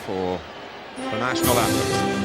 for the national anthem.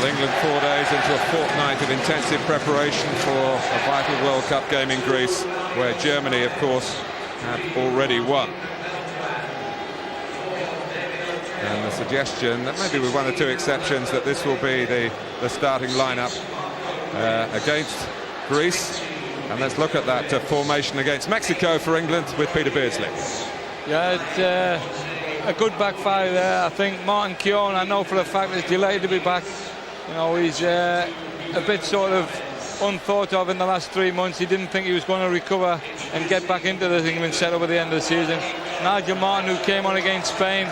England 4 days into a fortnight of intensive preparation for a vital World Cup game in Greece, where Germany, of course, have already won. And the suggestion that maybe with one or two exceptions that this will be the starting lineup against Greece. And let's look at that formation against Mexico for England with Peter Beardsley. Yeah, it's a good back five there. I think Martin Keown, I know for a fact, is delighted to be back. You know, he's a bit sort of unthought of in the last 3 months. He didn't think he was going to recover and get back into the England setup at the end of the season. Nigel Martin, who came on against Spain,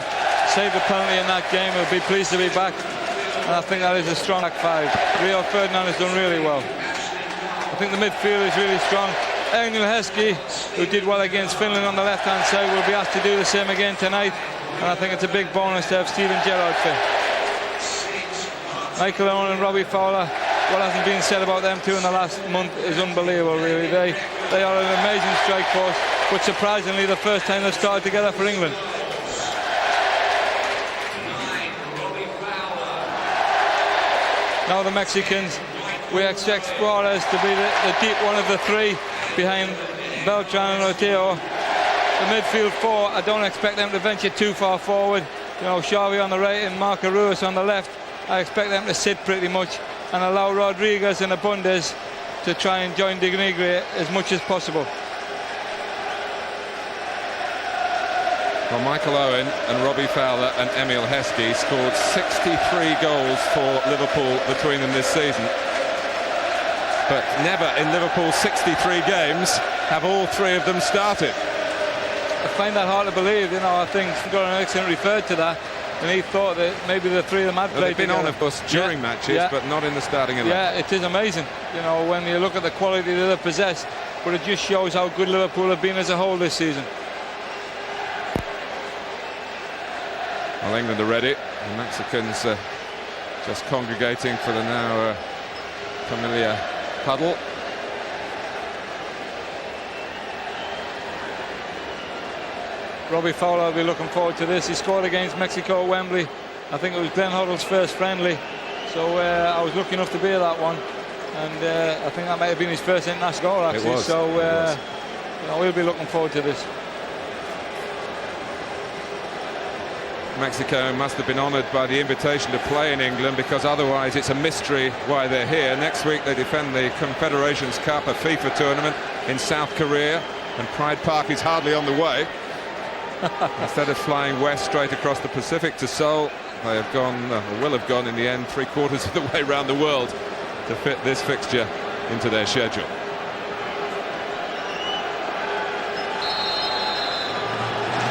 saved a penalty in that game, will be pleased to be back. And I think that is a strong back five. Rio Ferdinand has done really well. I think the midfield is really strong. Emil Heskey, who did well against Finland on the left-hand side, will be asked to do the same again tonight. And I think it's a big bonus to have Stephen Gerrard fit. Michael Owen and Robbie Fowler, what hasn't been said about them two in the last month is unbelievable, really. They are an amazing strike force, but surprisingly the first time they've started together for England. Now the Mexicans, we expect Suarez to be the deep one of the three behind Beltran and Oteo. The midfield four, I don't expect them to venture too far forward. You know, Xavi on the right and Marco Ruiz on the left. I expect them to sit pretty much and allow Rodriguez and Abundes to try and join De Negri as much as possible. Well, Michael Owen and Robbie Fowler and Emil Heskey scored 63 goals for Liverpool between them this season. But never in Liverpool's 63 games have all three of them started. I find that hard to believe. You know, I think Goran Eriksson referred to that, and he thought that maybe the three of them had played They've been together. on, of course, during matches, but not in the starting 11. Yeah, it is amazing, you know, when you look at the quality that they possess, but it just shows how good Liverpool have been as a whole this season. Well, England are ready. The Mexicans just congregating for the now familiar huddle. Robbie Fowler will be looking forward to this. He scored against Mexico at Wembley. I think it was Glenn Hoddle's first friendly, so I was lucky enough to be at that one. and I think that might have been his first international goal, actually. It was. So It was. you know, we'll be looking forward to this. Mexico must have been honoured by the invitation to play in England, because otherwise it's a mystery why they're here. Next week they defend the Confederations Cup, a FIFA tournament in South Korea, and Pride Park is hardly on the way. Instead of flying west straight across the Pacific to Seoul, they have gone, or will have gone in the end, 3/4 of the way around the world to fit this fixture into their schedule.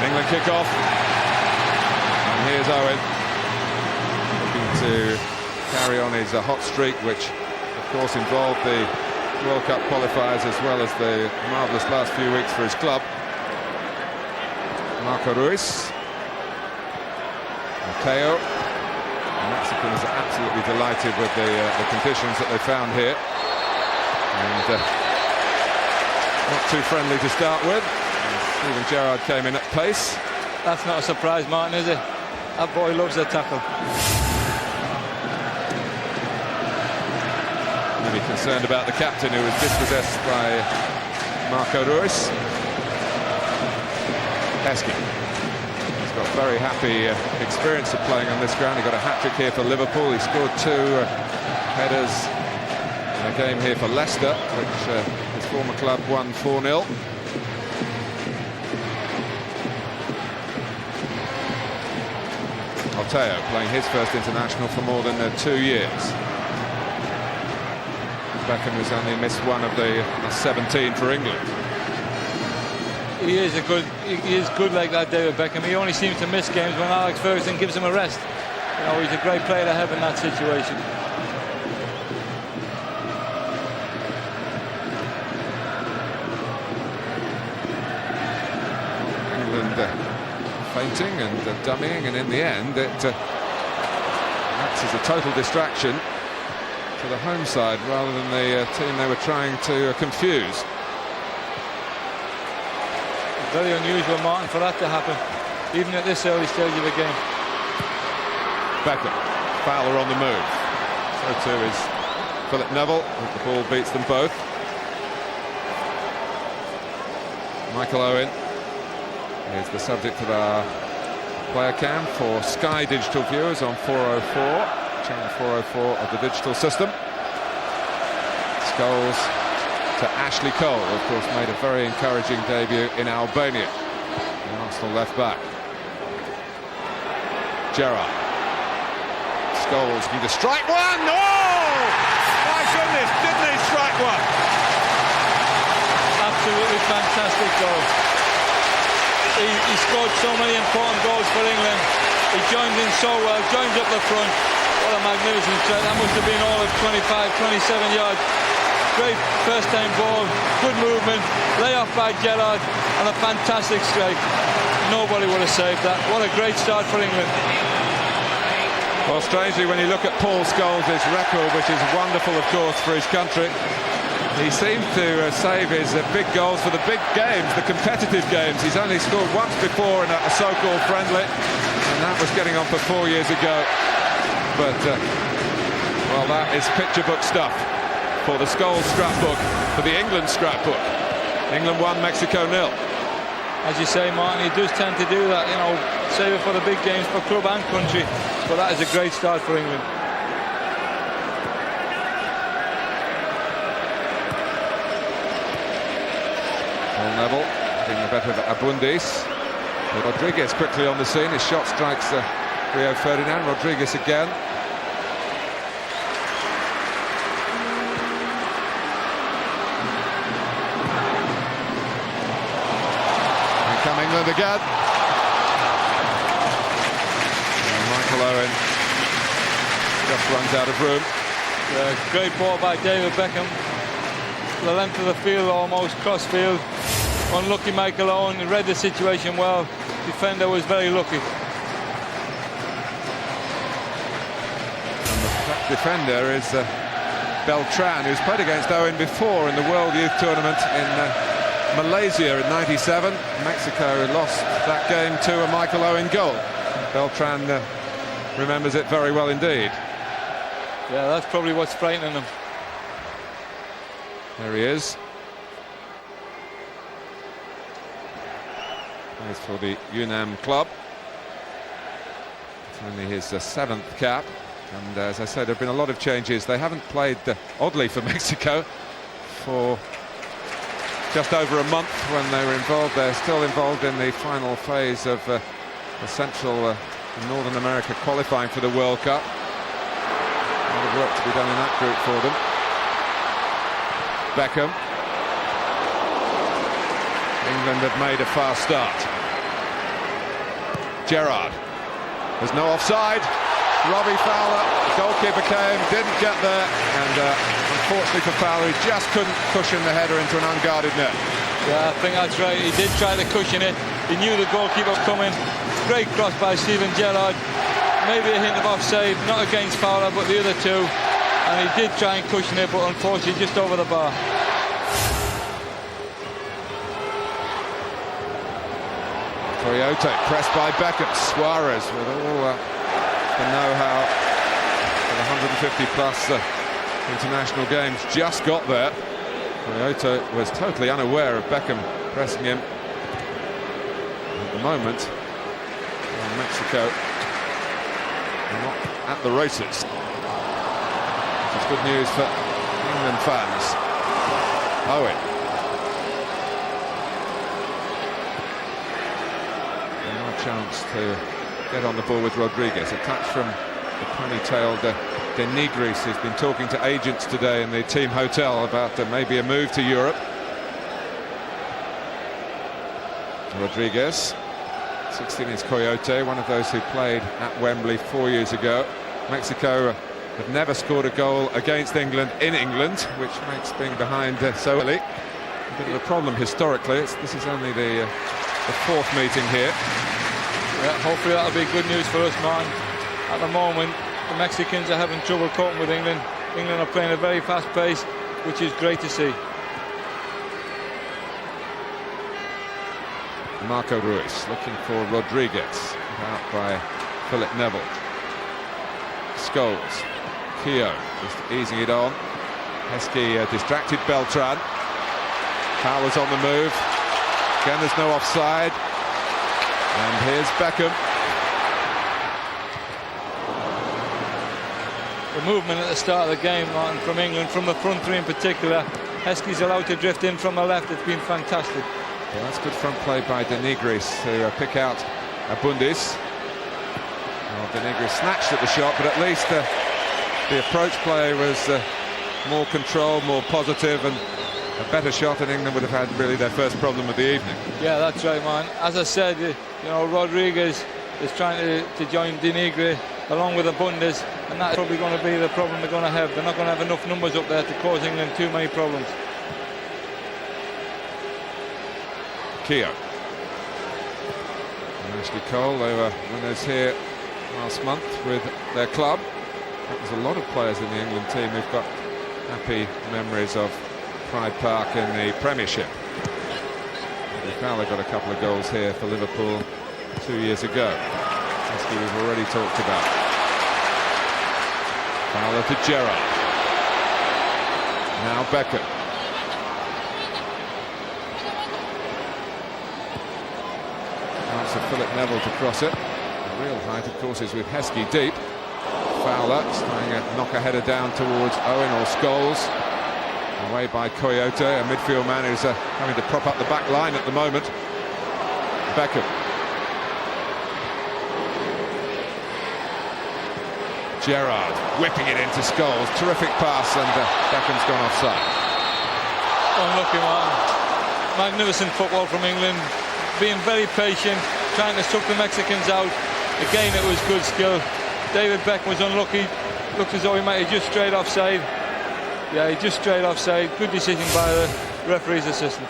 England kick off. And here's Owen, looking to carry on his hot streak, which of course involved the World Cup qualifiers as well as the marvellous last few weeks for his club. Marco Ruiz. Mateo. The Mexicans are absolutely delighted with the conditions that they found here. And not too friendly to start with. Steven Gerrard came in at pace. That's not a surprise, Martin, is it? That boy loves a tackle. Maybe concerned about the captain, who was dispossessed by Marco Ruiz. Heskey. He's got very happy experience of playing on this ground. He got a hat-trick here for Liverpool. He scored 2 headers in a game here for Leicester, which his former club won 4-0. Alteo playing his first international for more than 2 years. Beckham has only missed one of the 17 for England. He is good like that, David Beckham. He only seems to miss games when Alex Ferguson gives him a rest. You know, he's a great player to have in that situation. England feinting and dummying, and in the end it acts as a total distraction to the home side rather than the team they were trying to confuse. Very unusual, Martin, for that to happen, even at this early stage of the game. Beckham, Fowler on the move. So too is Philip Neville. The ball beats them both. Michael Owen is the subject of our player cam for Sky digital viewers on 404, channel 404 of the digital system. Scholes to Ashley Cole, of course, made a very encouraging debut in Albania. The Arsenal left back. Gerrard. Scholes looking to strike one. Oh! My goodness, didn't he strike one? Absolutely fantastic goal. He scored so many important goals for England. He joins in so well, joins up the front. What a magnificent strike. That must have been all of 25, 27 yards. Great first-time ball, good movement, lay-off by Gerrard, and a fantastic strike. Nobody would have saved that. What a great start for England. Well, strangely, when you look at Paul Scholes' record, which is wonderful, of course, for his country, he seemed to save his big goals for the big games, the competitive games. He's only scored once before in a so-called friendly, and that was getting on for 4 years ago. But, well, that is picture book stuff for the Scholes scrapbook, for the England scrapbook. England 1, Mexico 0. As you say, Martin, he does tend to do that, you know, save it for the big games for club and country. But that is a great start for England. Paul Neville getting the better of Abundis. Rodriguez quickly on the scene. His shot strikes Rio Ferdinand. Rodriguez again. Come England again. And Michael Owen just runs out of room. Great ball by David Beckham. The length of the field, almost cross field. Unlucky Michael Owen. He read the situation well. Defender was very lucky. And the defender is Beltran, who's played against Owen before in the World Youth Tournament in Malaysia in '97. Mexico lost that game to a Michael Owen goal. Beltran remembers it very well indeed. Yeah, that's probably what's frightening him. There he is. Plays for the UNAM club. It's only his 7th cap. And as I said, there have been a lot of changes. They haven't played, oddly for Mexico, for just over a month when they were involved. They're still involved in the final phase of the Central Northern America qualifying for the World Cup. A lot of work to be done in that group for them. Beckham. England have made a fast start. Gerrard. There's no offside. Robbie Fowler, goalkeeper came, didn't get there, and unfortunately for Fowler, he just couldn't cushion the header into an unguarded net. Yeah, I think that's right. He did try to cushion it. He knew the goalkeeper was coming. Great cross by Steven Gerrard. Maybe a hint of offside, not against Fowler, but the other two. And he did try and cushion it, but unfortunately just over the bar. Coyote pressed by Beckham. Suarez with all the know-how for the 150-plus international games just got there. Coyote was totally unaware of Beckham pressing him. At the moment, Mexico are not at the races. Which is good news for England fans. Owen. No chance to get on the ball with Rodriguez. A touch from the ponytailed De Nigris, who's been talking to agents today in the team hotel about maybe a move to Europe. Rodriguez. 16 is Coyote, one of those who played at Wembley 4 years ago. Mexico have never scored a goal against England in England, which makes being behind so early a bit of a problem historically. This is only the 4th meeting here. Yeah, hopefully that'll be good news for us, man. At the moment, the Mexicans are having trouble coping with England. England are playing at a very fast pace, which is great to see. Marco Ruiz looking for Rodriguez, out by Philip Neville. Scholes, Keogh just easing it on. Heskey distracted Beltran. Fowler's on the move. Again, there's no offside. And here's Beckham. The movement at the start of the game, Martin, from England, from the front three in particular. Heskey's allowed to drift in from the left. It's been fantastic. Well, that's good front play by De Nigris to pick out Abundis. Well, De Nigris snatched at the shot, but at least the approach play was more controlled, more positive, and a better shot, and England would have had really their first problem of the evening. Yeah, that's right, man. As I said, you know, Rodriguez is trying to join De Nigris along with Abundis, and that's probably going to be the problem they're going to have. They're not going to have enough numbers up there to cause England too many problems. Keogh. And Ashley Cole, they were winners here last month with their club. There's a lot of players in the England team who've got happy memories of Pride Park in the Premiership. Fowler got a couple of goals here for Liverpool 2 years ago. As we've already talked about. Fowler to Gerrard. Now Beckham. Chance of Philip Neville to cross it. The real height, of course, is with Heskey deep. Fowler trying to knock a header down towards Owen or Scholes. Away by Coyote, a midfield man who's having to prop up the back line at the moment. Beckham. Gerrard whipping it into Scholes. Terrific pass, and Beckham's gone offside. Unlucky, man. Magnificent football from England. Being very patient, trying to suck the Mexicans out. Again, it was good skill. David Beckham was unlucky. Looked as though he might have just strayed offside. Yeah, he just strayed offside. Good decision by the referee's assistant.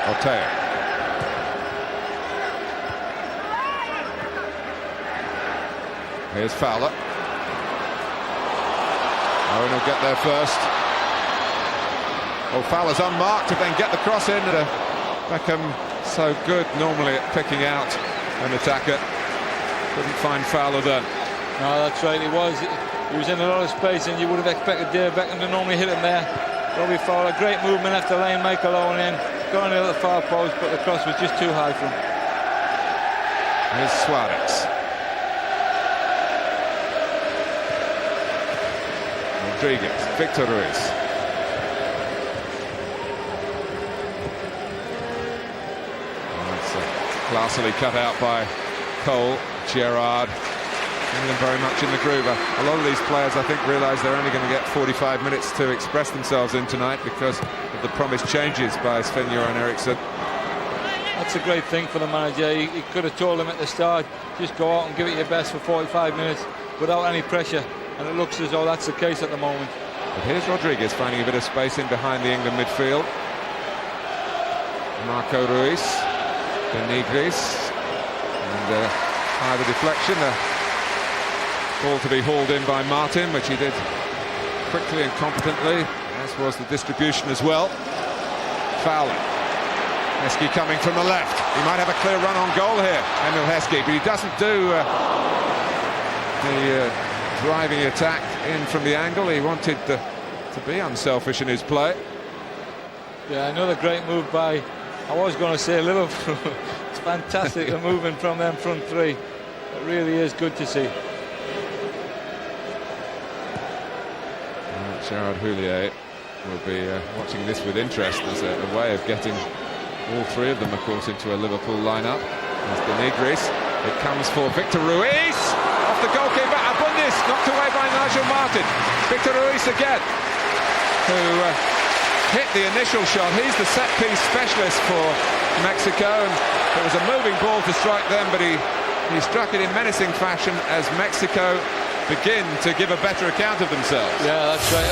Ortega. Here's Fowler. Owen will get there first. Oh, Fowler's unmarked to then get the cross in. Beckham so good normally at picking out an attacker. Couldn't find Fowler then. No, that's right, he was in a lot of space, and you would have expected David Beckham to normally hit him there. Robbie Fowler, great movement after laying Michael Owen in, going in at the far post, but the cross was just too high for him. Here's Suarez. Rodriguez, Victor Ruiz. Classily cut out by Cole, Gerrard. England very much in the groove. A lot of these players, I think, realise they're only going to get 45 minutes to express themselves in tonight because of the promised changes by Sven-Göran Eriksson. That's a great thing for the manager. He could have told them at the start, just go out and give it your best for 45 minutes without any pressure. And it looks as though that's the case at the moment. But here's Rodriguez finding a bit of space in behind the England midfield. Marco Ruiz. Benigris, and high the deflection, ball to be hauled in by Martin, which he did quickly and competently, as was the distribution as well. Fowler, Heskey coming from the left, he might have a clear run on goal here, Emil Heskey, but he doesn't do the driving attack in from the angle. He wanted to be unselfish in his play. Yeah, another great move by, I was going to say Liverpool. It's fantastic, the movement from them front three. It really is good to see. Gerard Houllier will be watching this with interest as a way of getting all three of them, of course, into a Liverpool lineup. There's Benigris. It comes for Victor Ruiz. Off the goalkeeper, Abundis, knocked away by Nigel Martin. Victor Ruiz again, who hit the initial shot. He's the set-piece specialist for Mexico, and it was a moving ball to strike them, but he struck it in menacing fashion as Mexico begin to give a better account of themselves. Yeah, that's right.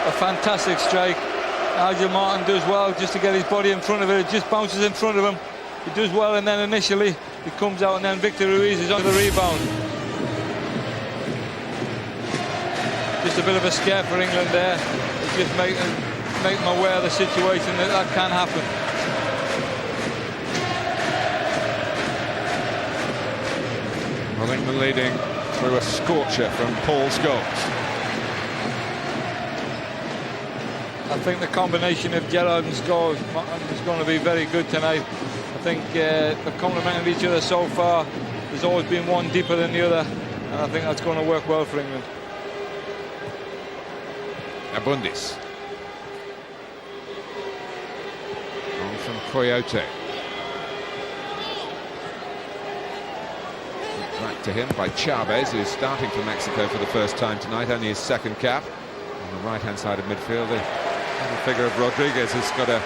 A fantastic strike. Nigel Martin does well just to get his body in front of it. It just bounces in front of him. He does well, and then initially he comes out, and then Victor Ruiz is on the rebound. Just a bit of a scare for England there. It's just make them aware of the situation that can happen. Well, England leading through a scorcher from Paul Scholes. I think the combination of Gerrard and Scholes is going to be very good tonight. I think they're complementing each other so far. There's always been one deeper than the other, and I think that's going to work well for England. Abundis. On from Coyote. Back to him by Chavez, who's starting for Mexico for the first time tonight, only his second cap. On the right-hand side of midfield, the figure of Rodriguez has got a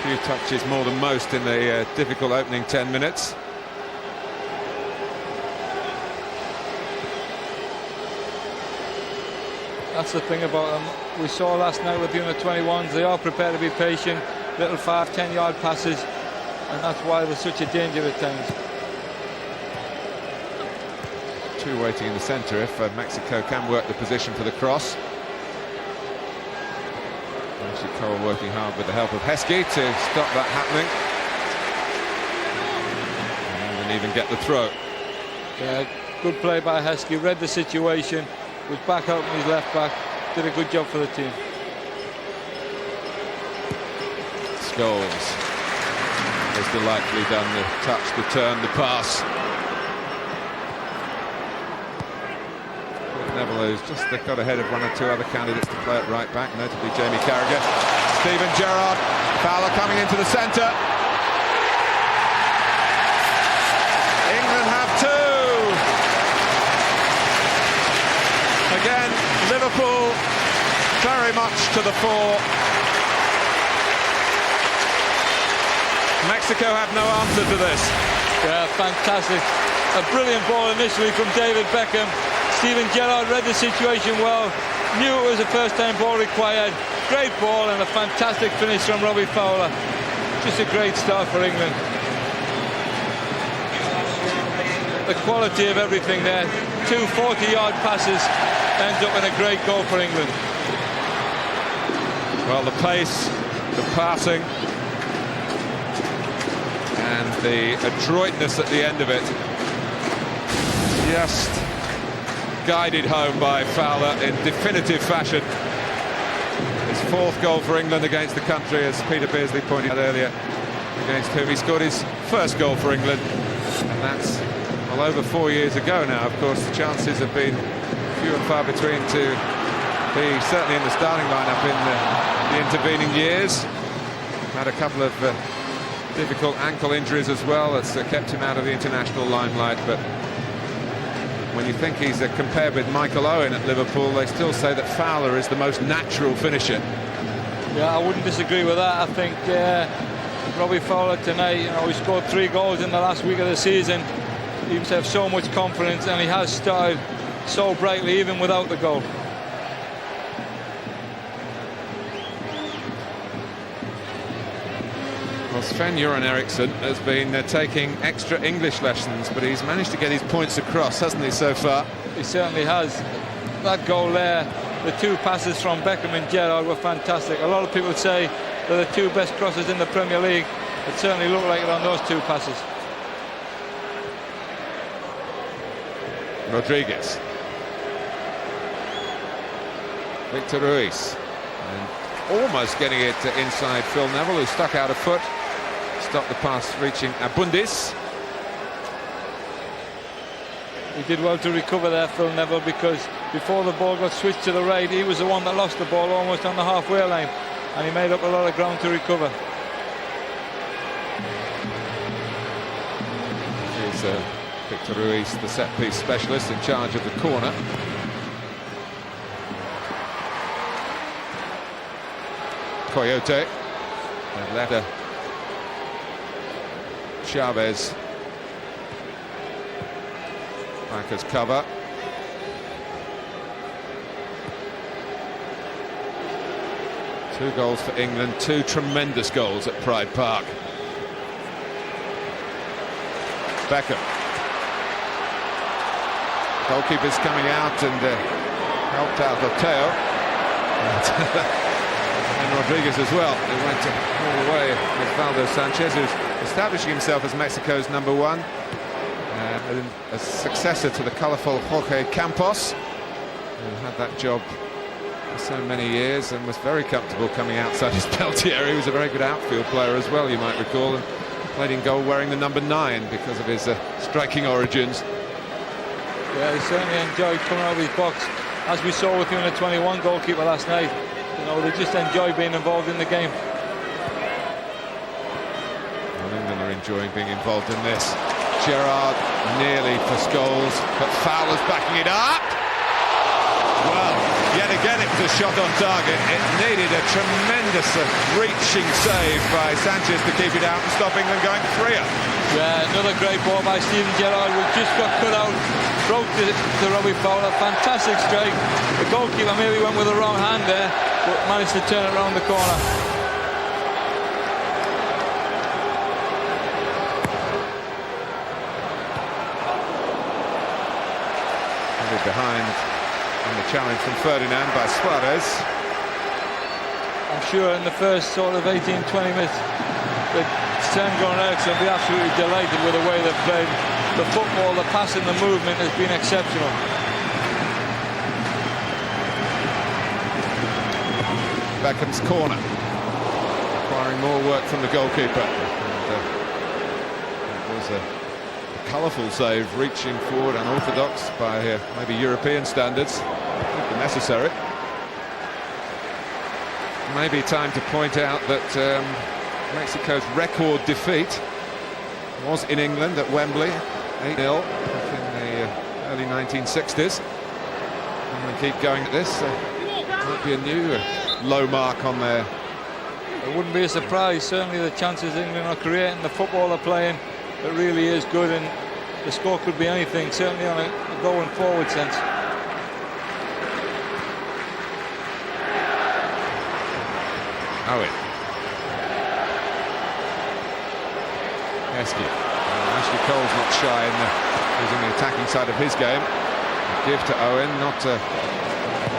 few touches more than most in the difficult opening 10 minutes. That's the thing about them. We saw last night with the under-21s, they are prepared to be patient, little 5-10 yard passes, and that's why they're such a danger at times. Two waiting in the centre if Mexico can work the position for the cross. Cole working hard with the help of Heskey to stop that happening. And even get the throw. Yeah, good play by Heskey, read the situation, was back helping his left back, did a good job for the team. Scholes has delightfully done the touch, the turn, the pass. Neville has just got ahead of one or two other candidates to play at right back, notably Jamie Carragher. Steven Gerrard, Fowler coming into the centre. England have two. Again, Liverpool very much to the fore. Mexico have no answer to this. Yeah, fantastic. A brilliant ball initially from David Beckham. Steven Gerrard read the situation well, knew it was a first-time ball required. Great ball and a fantastic finish from Robbie Fowler. Just a great start for England. The quality of everything there. Two 40-yard passes ends up in a great goal for England. Well, the pace, the passing, and the adroitness at the end of it, just guided home by Fowler in definitive fashion. His 4th goal for England against the country, as Peter Beardsley pointed out earlier, against whom he scored his 1st goal for England, and that's well over 4 years ago now. Of course, the chances have been few and far between to be certainly in the starting lineup in the intervening years. Had a couple of difficult ankle injuries as well that's kept him out of the international limelight, but when you think he's compared with Michael Owen at Liverpool, they still say that Fowler is the most natural finisher. Yeah, I wouldn't disagree with that. I think Robbie Fowler tonight, you know, he scored 3 goals in the last week of the season. He must have so much confidence, and he has started so brightly even without the goal. Well, Sven-Göran Eriksson has been taking extra English lessons, but he's managed to get his points across, hasn't he, so far? He certainly has. That goal there, the 2 passes from Beckham and Gerrard were fantastic. A lot of people say they're the 2 best crosses in the Premier League. It certainly looked like it on those 2 passes. Rodriguez. Victor Ruiz. And almost getting it inside Phil Neville, who stuck out a foot. Stopped the pass reaching Abundis. He did well to recover there, Phil Neville, because before the ball got switched to the right, he was the one that lost the ball almost on the halfway line, and he made up a lot of ground to recover. Here's Victor Ruiz, the set-piece specialist, in charge of the corner. Coyote. And later Chavez back as cover. Two goals for England, 2 tremendous goals at Pride Park. Beckham. Goalkeeper's coming out and helped out Oteo. And Rodriguez as well, who went all the way with Valdo Sanchez, who's establishing himself as Mexico's #1. A successor to the colourful Jorge Campos, who had that job for so many years and was very comfortable coming outside his penalty area. He was a very good outfield player as well, you might recall, and played in goal wearing the #9 because of his striking origins. Yeah, he certainly enjoyed coming out of his box, as we saw with him, the 21 goalkeeper last night. You know, they just enjoy being involved in the game. Well, England are enjoying being involved in this. Gerrard nearly for Scholes, but Fowler's backing it up. Well, yet again it was a shot on target. It needed a tremendous reaching save by Sanchez to keep it out and stop England going 3-up. Yeah, another great ball by Steven Gerrard, who just got cut out, broke to Robbie Fowler. Fantastic strike. The goalkeeper maybe went with the wrong hand there, but managed to turn it around the corner. Behind on the challenge from Ferdinand by Suarez. I'm sure in the first sort of 18-20 minutes that Sven-Göran Eriksson will be absolutely delighted with the way they've played. The football, the passing, the movement has been exceptional. Beckham's corner, requiring more work from the goalkeeper. And, it was a colourful save, reaching forward, unorthodox by maybe European standards. Necessary. Maybe time to point out that Mexico's record defeat was in England at Wembley, 8-0 in the early 1960s. And we keep going at this. Might be a new low mark on there. It wouldn't be a surprise. Certainly the chances England are creating, the football they're playing, it really is good, and the score could be anything, certainly on a going forward sense. Owen. Heskey. Ashley Cole's not shy in using the attacking side of his game. Give to Owen, not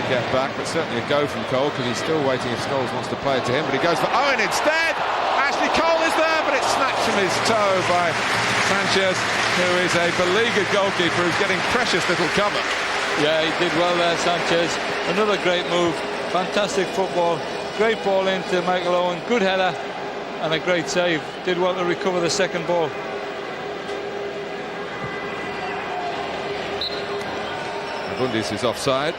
get back, but certainly a go from Cole, because he's still waiting if Scholes wants to play it to him, but he goes for Owen instead. Ashley Cole is there, but it's snatched from his toe by Sanchez, who is a beleaguered goalkeeper who's getting precious little cover. Yeah, he did well there, Sanchez. Another great move, fantastic football, great ball into Michael Owen, good header and a great save. Did well to recover the second ball. Bundis is offside.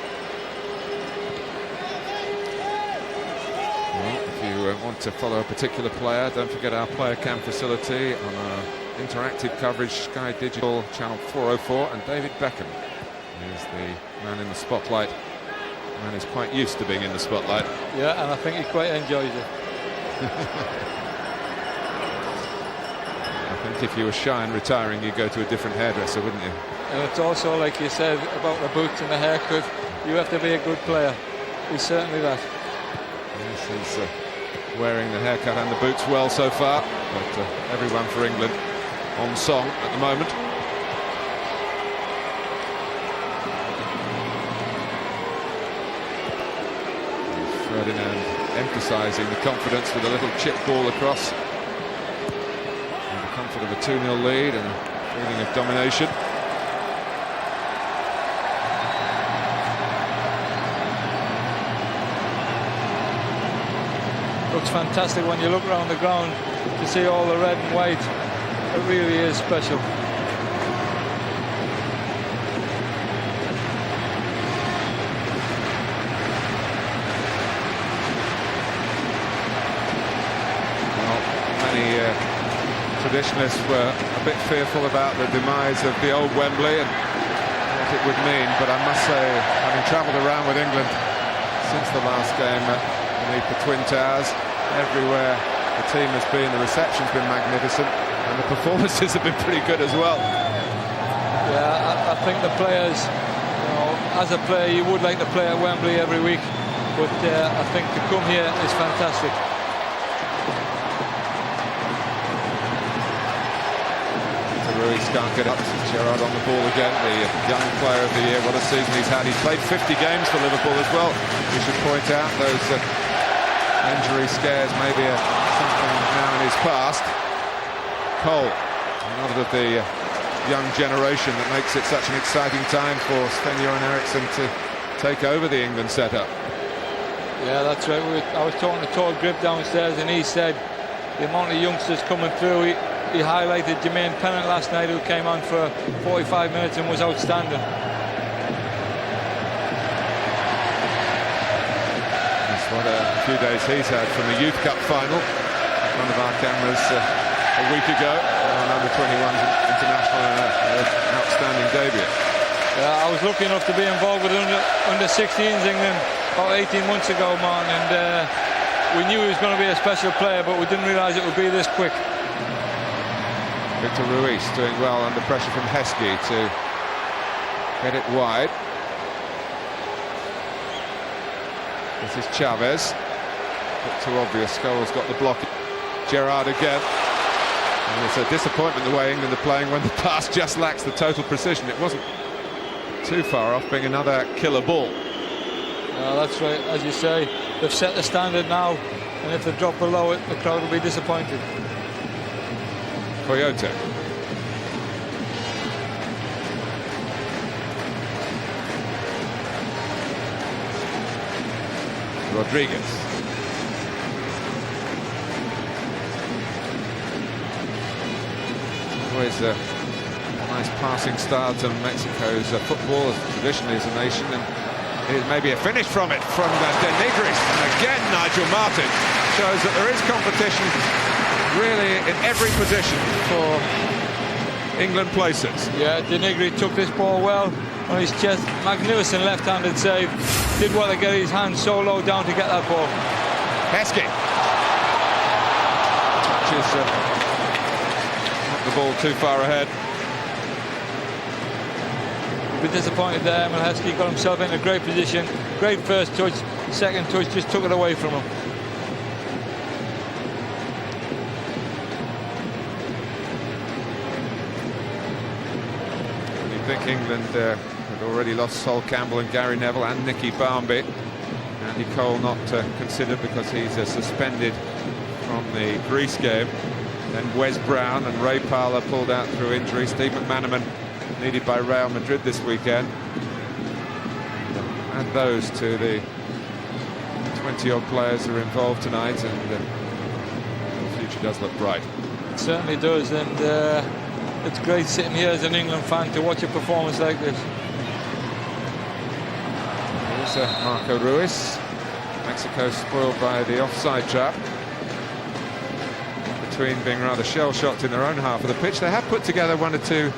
Well, if you want to follow a particular player, don't forget our player cam facility on our interactive coverage, Sky Digital channel 404, and David Beckham is the man in the spotlight. The man is quite used to being in the spotlight. Yeah, and I think he quite enjoys it. I think if you were shy and retiring, you'd go to a different hairdresser, wouldn't you? And it's also, like you said, about the boots and the haircut. You have to be a good player. He's certainly that. Yes, he's wearing the haircut and the boots well so far. But everyone for England on song at the moment. Ferdinand emphasising the confidence with a little chip ball across. And the comfort of a 2-0 lead and a feeling of domination. Looks fantastic when you look around the ground to see all the red and white. It really is special. Well, many traditionalists were a bit fearful about the demise of the old Wembley and what it would mean, but I must say, having travelled around with England since the last game beneath the Twin Towers, everywhere the team has been, the reception's been magnificent and the performances have been pretty good as well. Yeah, I think the players, you know, as a player you would like to play at Wembley every week, but I think to come here is fantastic. Ruiz can't get up. Gerrard on the ball again, the young player of the year. What a season he's had. He's played 50 games for Liverpool as well. We should point out those injury scares maybe something now in his past. Cole, another of the young generation that makes it such an exciting time for Sven-Göran Eriksson to take over the England setup. Yeah, that's right. I was talking to Todd Grib downstairs and he said the amount of youngsters coming through. He highlighted Jermaine Pennant last night, who came on for 45 minutes and was outstanding. That's what a few days he's had from the Youth Cup final. One of our cameras a week ago on under-21s international, an outstanding debut. Yeah, I was lucky enough to be involved with under-16s England about 18 months ago, Martin, and we knew he was going to be a special player, but we didn't realise it would be this quick. Victor Ruiz doing well under pressure from Heskey to get it wide. This is Chavez. Not too obvious. Scholes got the block. Gerrard again. And it's a disappointment the way England are playing when the pass just lacks the total precision. It wasn't too far off being another killer ball. That's right. As you say, they've set the standard now, and if they drop below it, the crowd will be disappointed. Coyote. Rodriguez. Always a nice passing style to Mexico's football, traditionally as a nation, and here's maybe a finish from it from De Nigris. And again, Nigel Martin shows that there is competition really in every position for England places. Yeah, De Nigris took this ball well on his chest. Magnificent left-handed save. Did well to get his hands so low down to get that ball. Heskey touches not the ball too far ahead. He'll be disappointed there. Emil Heskey got himself in a great position. Great first touch. Second touch just took it away from him. I think England They'd already lost Sol Campbell and Gary Neville and Nicky Barmby. Andy Cole not considered because he's suspended from the Greece game. Then Wes Brown and Ray Parlour pulled out through injury. Steve McManaman needed by Real Madrid this weekend. Add those to the 20-odd players who are involved tonight, and the future does look bright. It certainly does, and it's great sitting here as an England fan to watch a performance like this. Here's Marco Ruiz. Mexico spoiled by the offside trap. Between being rather shell-shocked in their own half of the pitch, they have put together one or two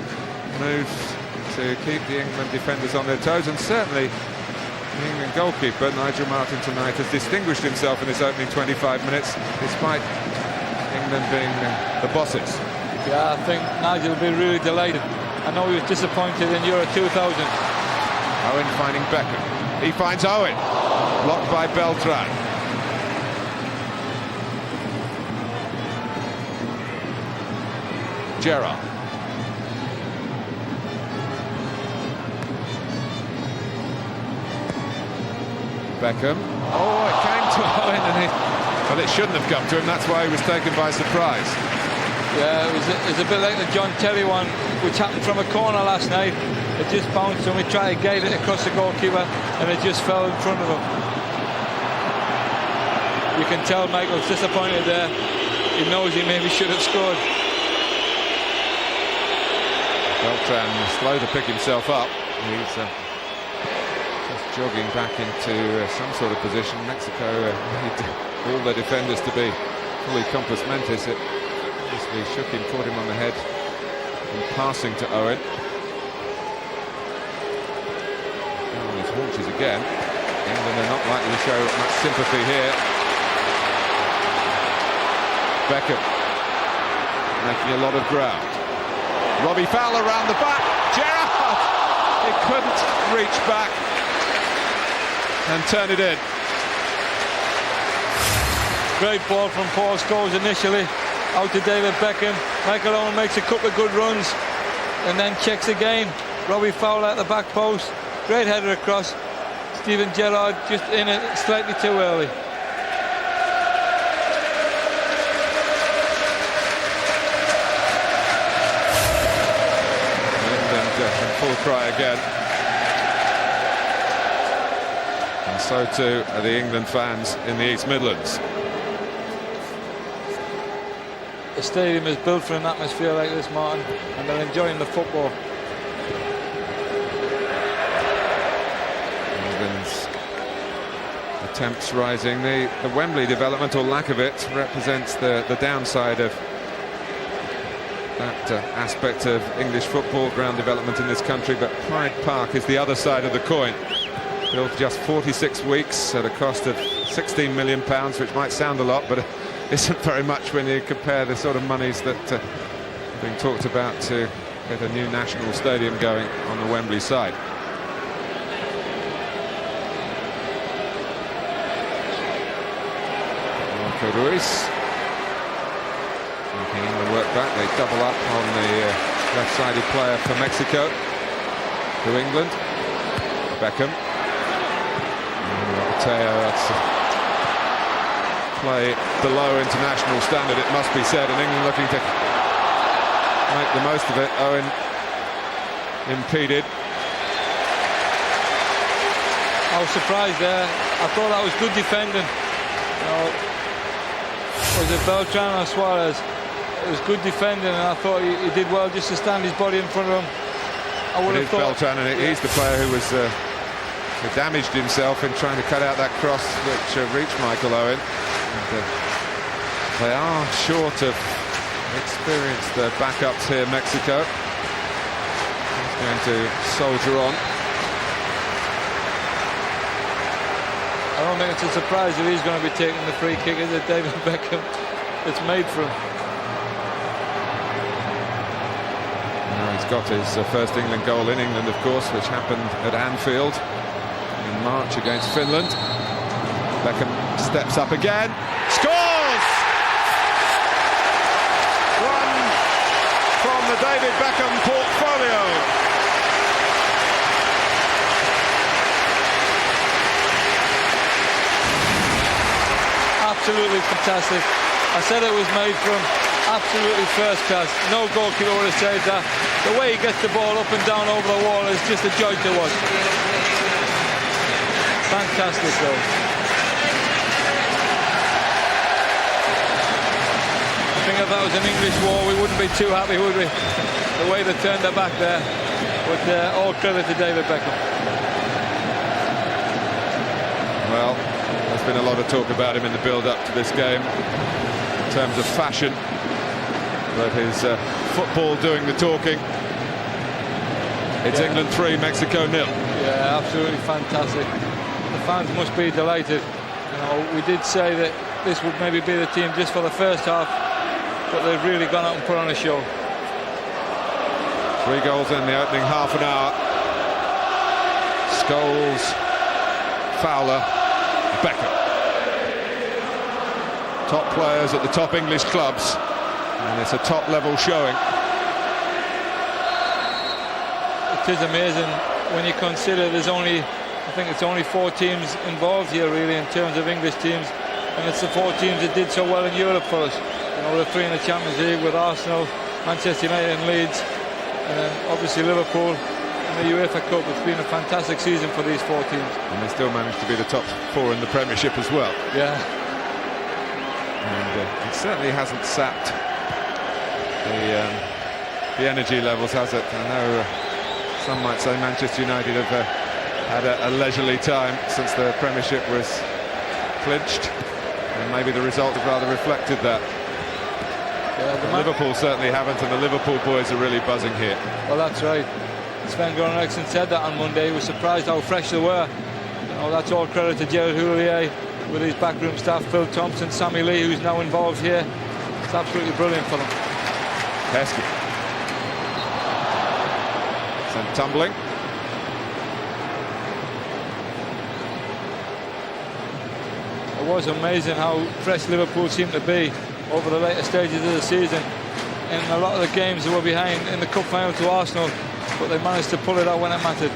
moves to keep the England defenders on their toes, and certainly the England goalkeeper, Nigel Martin, tonight has distinguished himself in his opening 25 minutes, despite England being the bosses. Yeah, I think Nigel will be really delighted. I know he was disappointed in Euro 2000. Owen finding Beckham. He finds Owen. Blocked by Beltran. Gerrard. Beckham. Oh, it came to Owen, and well, it shouldn't have come to him. That's why he was taken by surprise. Yeah, it was a bit like the John Terry one, which happened from a corner last night. It just bounced, and we tried to guide it across the goalkeeper, and it just fell in front of him. You can tell Michael's disappointed there. He knows he maybe should have scored. Beltran slow to pick himself up. He's just jogging back into some sort of position. Mexico need all their defenders to be fully compos mentis. It obviously shook him, caught him on the head and passing to Owen. On his haunches again. England are not likely to show much sympathy here. Beckham making a lot of ground. Robbie Fowler round the back. Gerrard! He couldn't reach back and turn it in. Great ball from Paul Scholes initially. Out to David Beckham. Michael Owen makes a couple of good runs and then checks again. Robbie Fowler at the back post. Great header across. Steven Gerrard just in it slightly too early. Full cry again. And so too are the England fans in the East Midlands. The stadium is built for an atmosphere like this, Martin, and they're enjoying the football. England's attempts rising. The Wembley development, or lack of it, represents the downside of that aspect of English football ground development in this country, but Pride Park is the other side of the coin. Built just 46 weeks at a cost of £16 million, which might sound a lot, but isn't very much when you compare the sort of monies that are being talked about to get a new national stadium going on the Wembley side. Marco Ruiz. England work back, they double up on the left-sided player for Mexico to England. Beckham. Mateo, that's a play below international standard, it must be said, and England looking to make the most of it. Owen impeded. I was surprised there. I thought that was good defending. You know, was it Beltran or Suarez? It was good defending, and I thought he did well just to stand his body in front of him. I would have thought Beltran, and he's the player who was who damaged himself in trying to cut out that cross which reached Michael Owen. And, they are short of experienced backups here, Mexico. He's going to soldier on. I don't think it's a surprise that he's going to be taking the free kick, is it, David Beckham? It's made for him. He's got his first England goal in England, of course, which happened at Anfield in March against Finland. Beckham steps up again, scores! One from the David Beckham portfolio. absolutely fantastic. I said it was made from absolutely first class. No goalkeeper would have saved that. The way he gets the ball up and down over the wall is just a joy to watch. Fantastic goal. I think if that was an English war, we wouldn't be too happy, would we? The way they turned their back there. But all credit to David Beckham. Well, there's been a lot of talk about him in the build-up to this game in terms of fashion, but his football doing the talking. It's England 3, Mexico 0. Yeah, absolutely fantastic. The fans must be delighted. You know, we did say that this would maybe be the team just for the first half, but they've really gone out and put on a show. 3 goals in the opening half an hour. Scholes, Fowler, Beckham. Top players at the top English clubs, and it's a top-level showing. It is amazing when you consider there's only, I think it's only 4 teams involved here really in terms of English teams, and it's the 4 teams that did so well in Europe for us. You know, the 3 in the Champions League with Arsenal, Manchester United and Leeds, and then obviously Liverpool in the UEFA Cup. It's been a fantastic season for these 4 teams. And they still managed to be the top 4 in the Premiership as well. Yeah. And it certainly hasn't sapped the energy levels, has it? I know some might say Manchester United have had a leisurely time since the Premiership was clinched, and maybe the result have rather reflected that. Yeah, Liverpool certainly haven't, and the Liverpool boys are really buzzing here. Well, that's right. Sven-Göran Eriksson said that on Monday. He was surprised how fresh they were. You know, that's all credit to Gerard Houllier with his backroom staff, Phil Thompson, Sammy Lee, who's now involved here. It's absolutely brilliant for them. Heskey. Sent tumbling. It was amazing how fresh Liverpool seemed to be over the later stages of the season. In a lot of the games they were behind in the cup final to Arsenal, but they managed to pull it out when it mattered.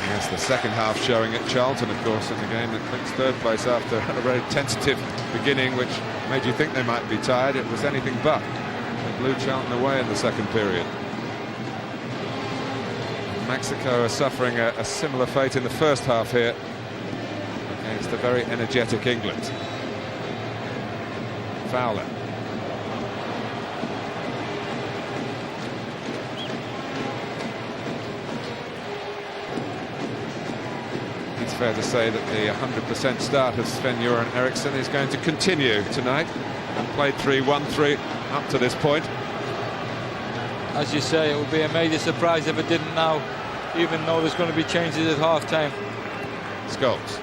Yes, the second half showing at Charlton, of course, in the game that clinched 3rd place after a very tentative beginning, which made you think they might be tired. It was anything but. They blew Charlton away in the second period. Mexico are suffering a similar fate in the first half here against a very energetic England. Fowler. It's fair to say that the 100% start of Sven-Göran Eriksson is going to continue tonight. And played 3-1-3 up to this point. As you say, it would be a major surprise if it didn't now, even though there's going to be changes at half-time. Scholes.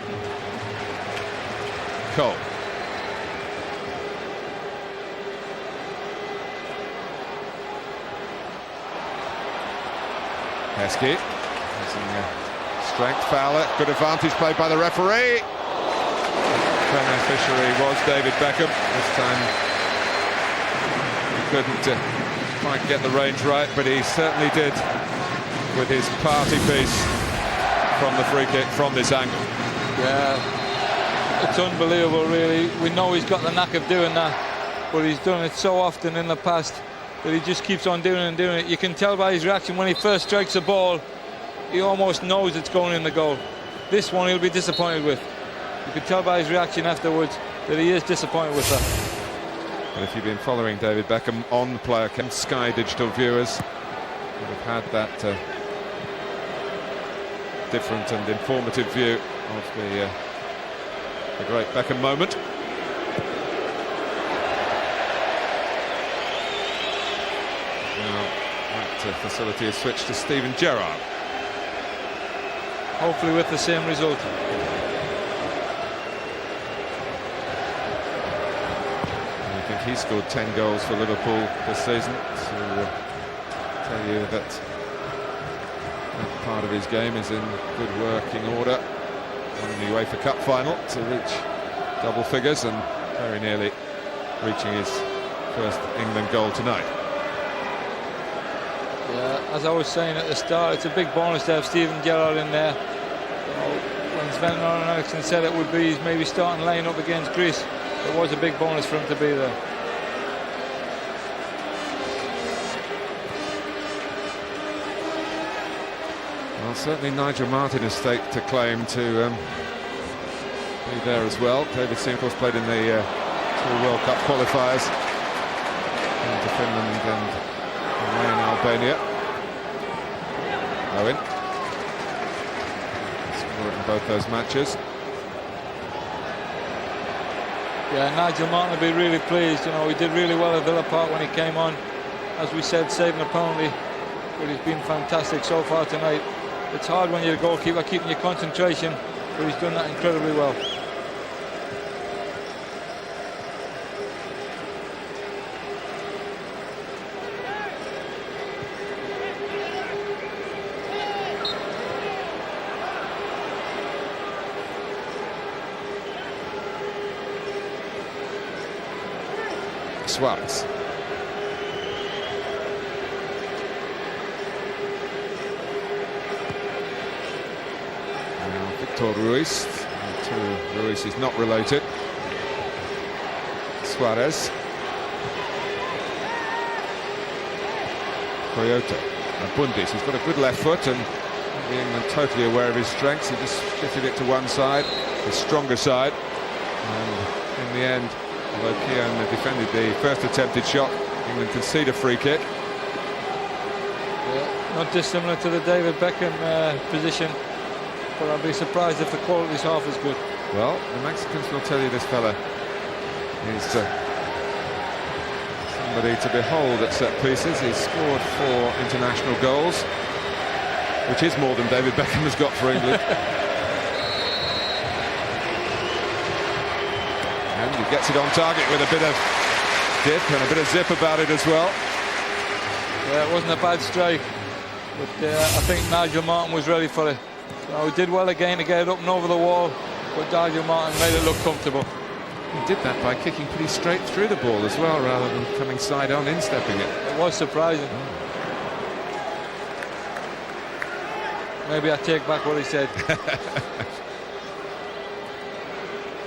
Cole. Heskey. Strength. Fowler. Good advantage played by the referee. Beneficiary was David Beckham. This time he couldn't quite get the range right, but he certainly did with his party piece from the free kick from this angle. Yeah, it's unbelievable really. We know he's got the knack of doing that, but he's done it so often in the past that he just keeps on doing it and doing it. You can tell by his reaction when he first strikes the ball, he almost knows it's going in the goal. This one he'll be disappointed with. You can tell by his reaction afterwards that he is disappointed with that. But if you've been following David Beckham on Player Cam, Sky Digital viewers would have had that different and informative view of the great Beckham moment. Now that facility is switched to Steven Gerrard. Hopefully with the same result. I think he scored 10 goals for Liverpool this season, so tell you that that part of his game is in good working order. Won the UEFA Cup final to reach double figures and very nearly reaching his first England goal tonight. Yeah, as I was saying at the start, it's a big bonus to have Steven Gerrard in there. You know, when Sven and Eriksson said it would be his maybe starting line up against Greece, it was a big bonus for him to be there. Well, certainly Nigel Martin has staked a claim to be there as well. David Sim, of course, played in the two World Cup qualifiers into Finland and away in Albania. Owen scored in both those matches. Yeah, Nigel Martin will be really pleased. You know, he did really well at Villa Park when he came on. As we said, saving a penalty, but he's been fantastic so far tonight. It's hard when you're a goalkeeper keeping your concentration, but he's done that incredibly well. Suarez. Victor Ruiz. Ruiz is not related. Suarez. Toyota. Bundis, he's got a good left foot, and being totally aware of his strengths, he just shifted it to one side, the stronger side. And in the end, although Keown defended the first attempted shot, England concede a free kick. Yeah, not dissimilar to the David Beckham position, but I'd be surprised if the quality is half as good. Well, the Mexicans will tell you this fella is somebody to behold at set pieces. He's scored 4 international goals, which is more than David Beckham has got for England. And he gets it on target with a bit of dip and a bit of zip about it as well. Yeah, it wasn't a bad strike, but I think Nigel Martin was ready for it. So he did well again to get it up and over the wall, but Nigel Martin made it look comfortable. He did that by kicking pretty straight through the ball as well, rather than coming side on, instepping it. It was surprising. Maybe I take back what he said.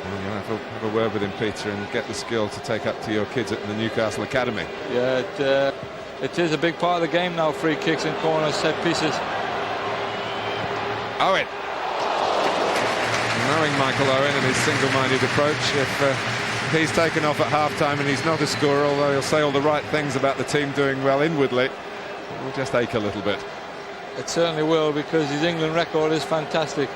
Well, have a word with him, Peter, and get the skill to take up to your kids at the Newcastle Academy. Yeah, it is a big part of the game now, free kicks and corners, set pieces. Owen. Knowing Michael Owen and his single-minded approach, if he's taken off at half-time and he's not a scorer, although he'll say all the right things about the team doing well inwardly, it will just ache a little bit. It certainly will, because his England record is fantastic.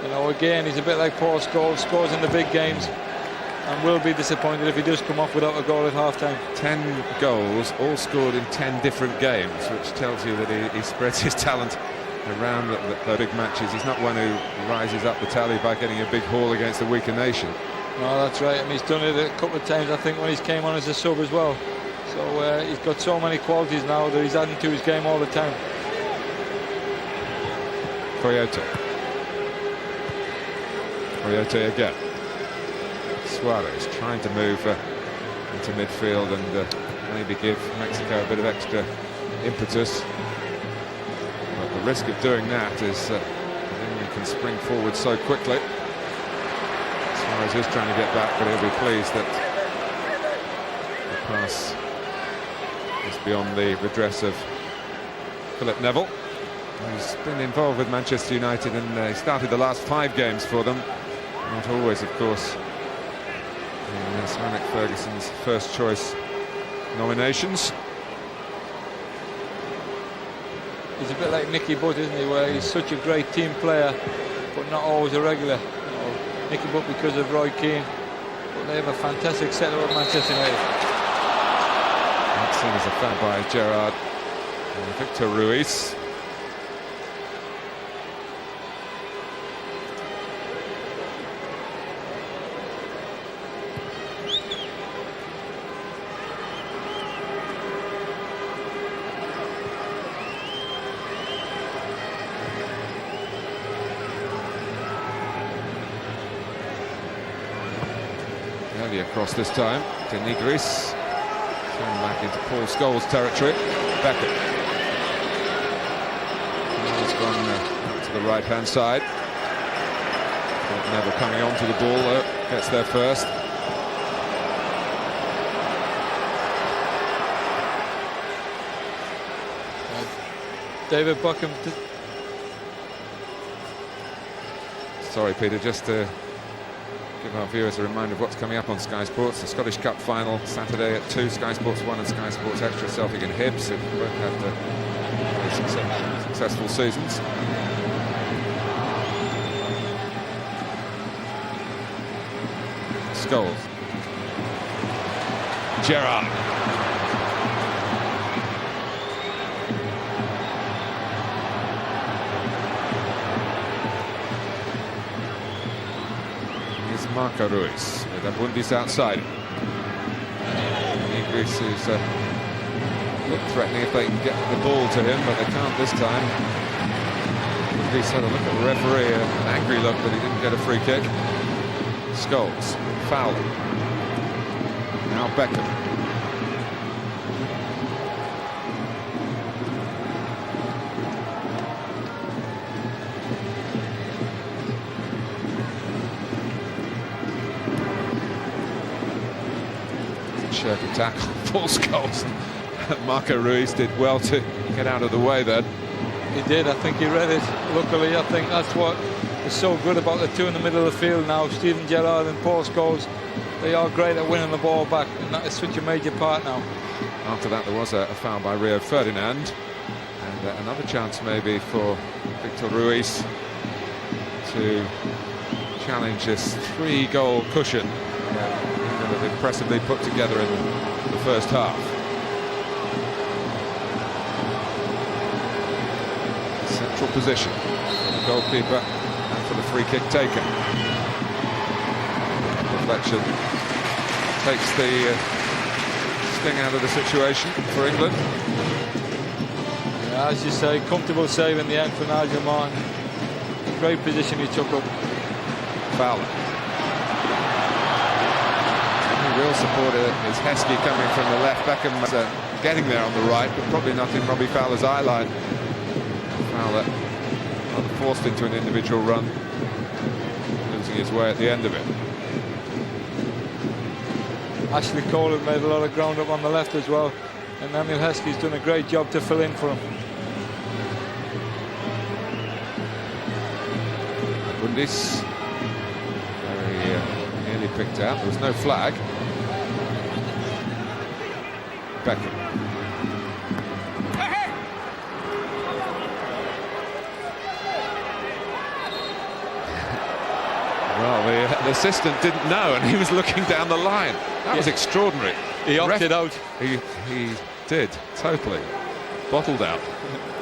You know, again, he's a bit like Paul Scholes, scores in the big games, and will be disappointed if he does come off without a goal at half-time. 10 goals, all scored in 10 different games, which tells you that he spreads his talent around the big matches. He's not one who rises up the tally by getting a big haul against a weaker nation. No, that's right. I mean, he's done it a couple of times, I think, when he's came on as a sub as well. So he's got so many qualities now that he's adding to his game all the time. Toyota again. Suarez trying to move into midfield and maybe give Mexico a bit of extra impetus. But the risk of doing that is England can spring forward so quickly. Suarez is trying to get back, but he'll be pleased that the pass is beyond the redress of Philip Neville, who's been involved with Manchester United, and he started the last 5 games for them. Not always, of course, in Sir Alex Ferguson's first choice nominations. He's a bit like Nicky Butt, isn't he, where he's such a great team player, but not always a regular. You know, Nicky Butt because of Roy Keane, but they have a fantastic setup at Manchester United. That's seen as a foul by Gerrard and Victor Ruiz. Across this time, Denigris turned back into Paul Scholes territory. Beckett. He's gone out to the right-hand side. Neville coming onto the ball, gets there first. David Buckham. Sorry, Peter, just to give our viewers a reminder of what's coming up on Sky Sports. The Scottish Cup final Saturday at 2, Sky Sports 1 and Sky Sports Extra, Celtic and Hibs, who both had successful seasons. Scholes. Gerrard. Here's Marco Ruiz with Abundis outside. Greece is look threatening if they can get the ball to him, but they can't this time. Greece had a look at the referee, an angry look that he didn't get a free kick. Scholes, foul. Now Beckham. Shirky tackle, Paul Scholes. Marco Ruiz did well to get out of the way then. He did, I think he read it. Luckily, I think that's what is so good about the two in the middle of the field now, Steven Gerrard and Paul Scholes. They are great at winning the ball back, and that is such a major part now. After that, there was a foul by Rio Ferdinand, and another chance maybe for Victor Ruiz to challenge this 3-goal cushion that have impressively put together in the first half. Central position for the goalkeeper and for the free kick taken. Deflection takes the sting out of the situation for England. Yeah, as you say, comfortable save in the end for Nigel Martin. Great position he took up. Fowler. Real support is Heskey coming from the left. Beckham's getting there on the right, but probably not in Robbie Fowler's eye line. Fowler forced into an individual run, losing his way at the end of it. Ashley Cole had made a lot of ground up on the left as well, and Emil Heskey's done a great job to fill in for him. Bundis very nearly picked out. There was no flag. Beckham. Well, the assistant didn't know, and he was looking down the line. That was extraordinary. He opted out. He did, totally. Bottled out.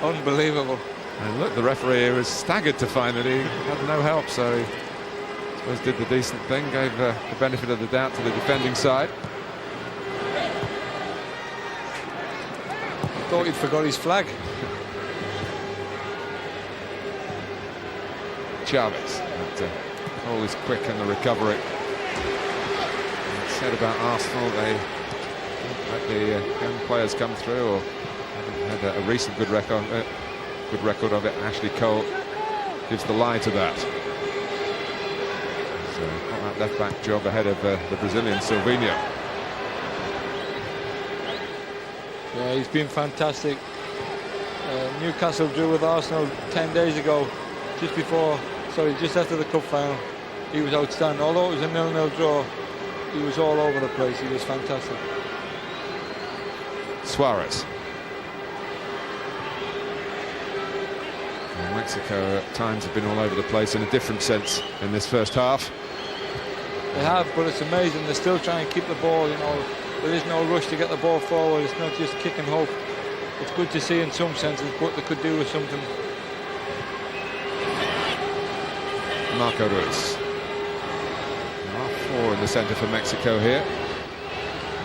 Unbelievable. And look, the referee was staggered to find that he had no help, so he, I suppose, did the decent thing, gave the benefit of the doubt to the defending side. Thought he'd forgot his flag. Chavez. Cole is quick in the recovery. Said about Arsenal, they let the young players come through, or haven't had a recent good record of it. Ashley Cole gives the lie to that. So got that left back job ahead of the Brazilian Silvinho. Yeah, he's been fantastic. Newcastle drew with Arsenal 10 days ago, just after the cup final. He was outstanding. Although it was a 0-0 draw, he was all over the place. He was fantastic. Suarez. Well, Mexico at times have been all over the place in a different sense in this first half. They have, but it's amazing. They're still trying to keep the ball, you know. There is no rush to get the ball forward. It's not just kick and hope. It's good to see in some senses what they could do with something. Marco Ruiz. Four in the centre for Mexico here.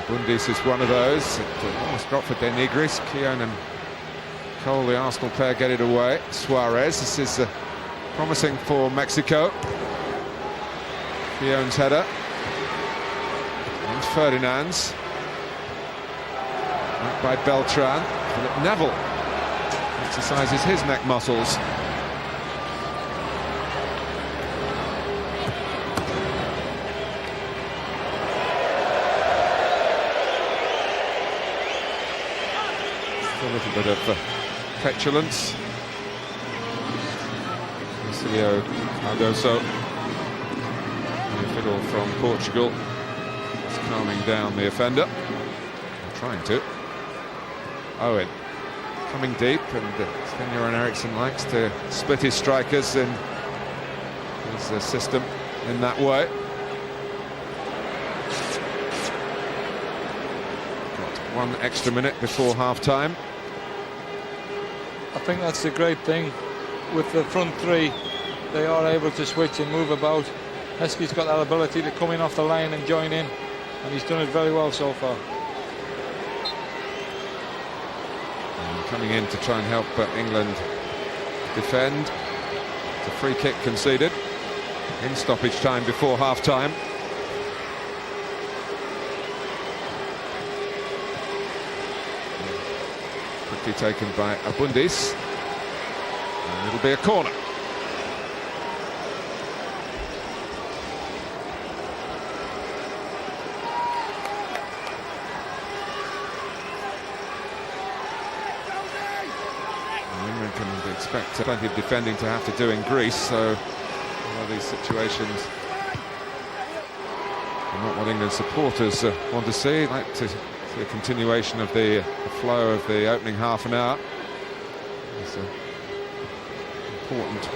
Bundis is one of those. It almost dropped for De Nigris. Keown and Cole, the Arsenal pair, get it away. Suarez, this is promising for Mexico. Keown's header. And Ferdinand's. Back by Beltran. Philip Neville exercises his neck muscles. a little bit of petulance. Marcelo Cardoso, the fiddle from Portugal, is calming down the offender. Or trying to. Owen coming deep, and Sven-Göran Eriksson likes to split his strikers in his system in that way. Got 1 extra minute before half-time. I think that's the great thing with the front three. They are able to switch and move about. Heskey's got that ability to come in off the line and join in, and he's done it very well so far. And coming in to try and help England defend. It's a free kick conceded in stoppage time before half-time. Quickly taken by Abundis, and it'll be a corner. England can expect plenty of defending to have to do in Greece, so these situations are not what England supporters want to see. I'd like to see a continuation of the flow of the opening half an hour. It's an important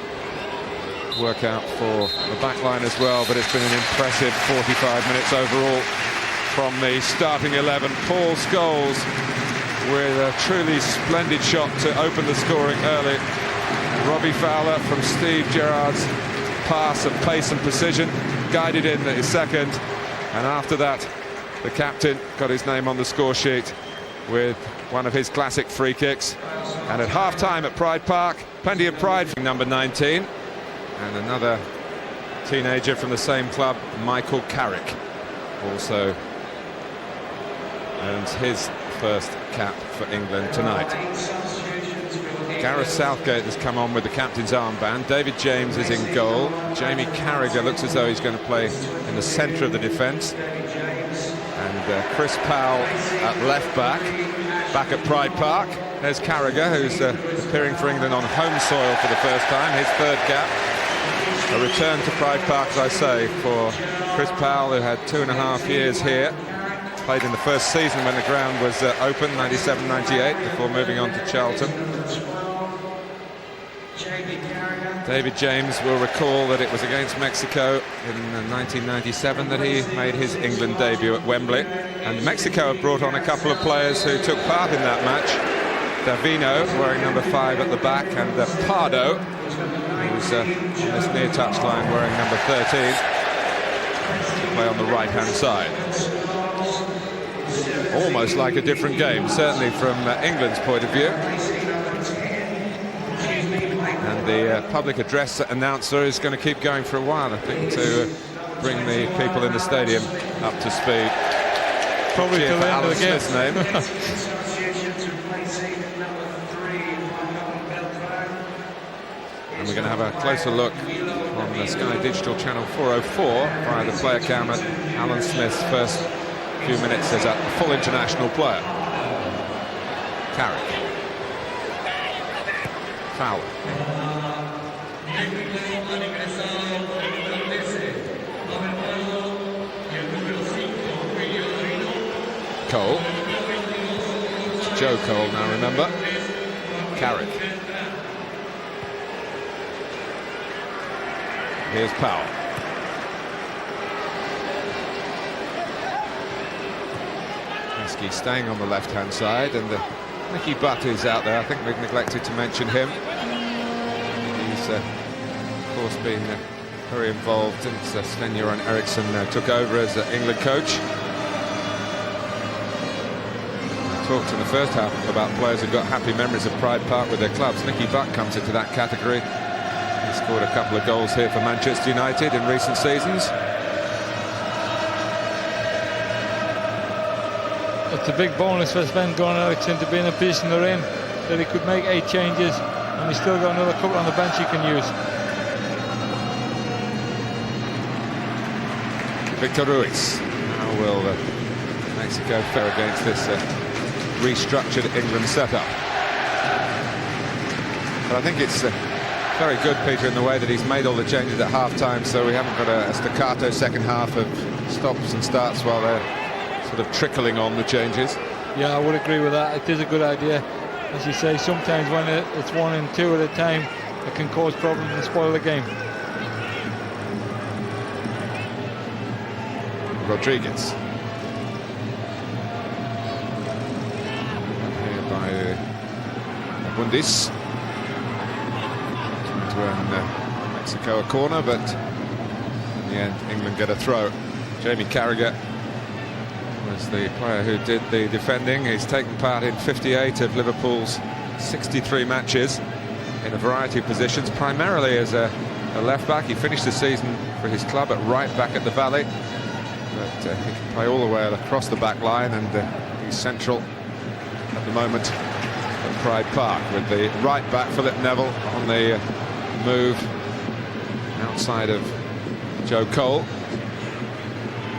workout for the back line as well, but it's been an impressive 45 minutes overall from the starting 11. Paul Scholes with a truly splendid shot to open the scoring early. Robbie Fowler from Steve Gerrard's pass of pace and precision guided in his second, and after that the captain got his name on the score sheet with one of his classic free kicks. And at half-time at Pride Park, plenty of pride from number 19, and another teenager from the same club, Michael Carrick, also earns his first cap for England tonight. Gareth Southgate has come on with the captain's armband. David James is in goal. Jamie Carragher looks as though he's going to play in the centre of the defence. And Chris Powell at left back at Pride Park. There's Carragher, who's appearing for England on home soil for the first time, his third cap. A return to Pride Park, as I say, for Chris Powell, who had 2.5 years here. Played in the first season when the ground was open, 97-98, before moving on to Charlton. David James will recall that it was against Mexico in 1997 that he made his England debut at Wembley. And Mexico have brought on a couple of players who took part in that match. Davino, wearing number 5 at the back, and Pardo, who's on this near touchline, wearing number 13, to play on the right-hand side. Almost like a different game, certainly from England's point of view. And the public address announcer is going to keep going for a while, I think, to bring the people in the stadium up to speed. Probably to the end of the game. Name. And we're going to have a closer look on the Sky Digital Channel 404 via the player cam at Alan Smith's first few minutes as a full international player. Carrick. Fowler. Cole. It's Joe Cole now, remember. Carrick. Here's Powell. Heskey staying on the left-hand side, and Nicky Butt is out there. I think we've neglected to mention him. He's, of course, been very involved since Sven-Göran Eriksson took over as England coach. I talked in the first half about players who've got happy memories of Pride Park with their clubs. Nicky Butt comes into that category. He scored a couple of goals here for Manchester United in recent seasons. It's a big bonus for Sven-Göran Eriksson to be in a position they're in, that he could make 8 changes, and he's still got another couple on the bench he can use. Victor Ruiz. How will Mexico fare against this restructured England setup. But I think it's very good, Peter, in the way that he's made all the changes at half-time, so we haven't got a staccato second half of stops and starts while they're sort of trickling on the changes. Yeah, I would agree with that. It is a good idea. As you say, sometimes when it's 1 and 2 at a time, it can cause problems and spoil the game. Rodriguez. Here by Bundis. Trying to earn Mexico a corner, but in the end, England get a throw. Jamie Carragher was the player who did the defending. He's taken part in 58 of Liverpool's 63 matches in a variety of positions, primarily as a left-back. He finished the season for his club at right-back at the Valley. But he can play all the way across the back line, and he's central at the moment at Pride Park with the right back Philip Neville on the move outside of Joe Cole.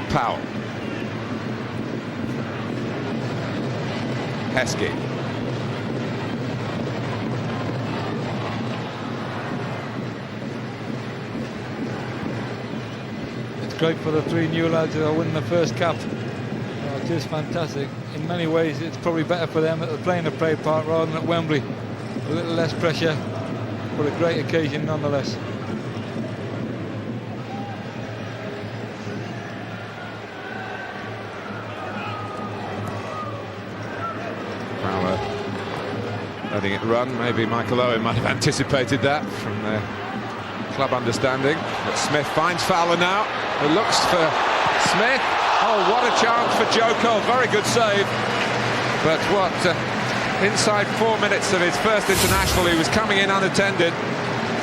Powell. Heskey. Great for the 3 new lads who are winning the first cap. It is fantastic. In many ways, it's probably better for them that they're playing at Pride Park rather than at Wembley. A little less pressure, but a great occasion nonetheless. Fowler letting it run. Maybe Michael Owen might have anticipated that from their club understanding. But Smith finds Fowler now. Who looks for Smith. Oh, what a chance for Joe Cole. Very good save. But what, inside 4 minutes of his first international, he was coming in unattended.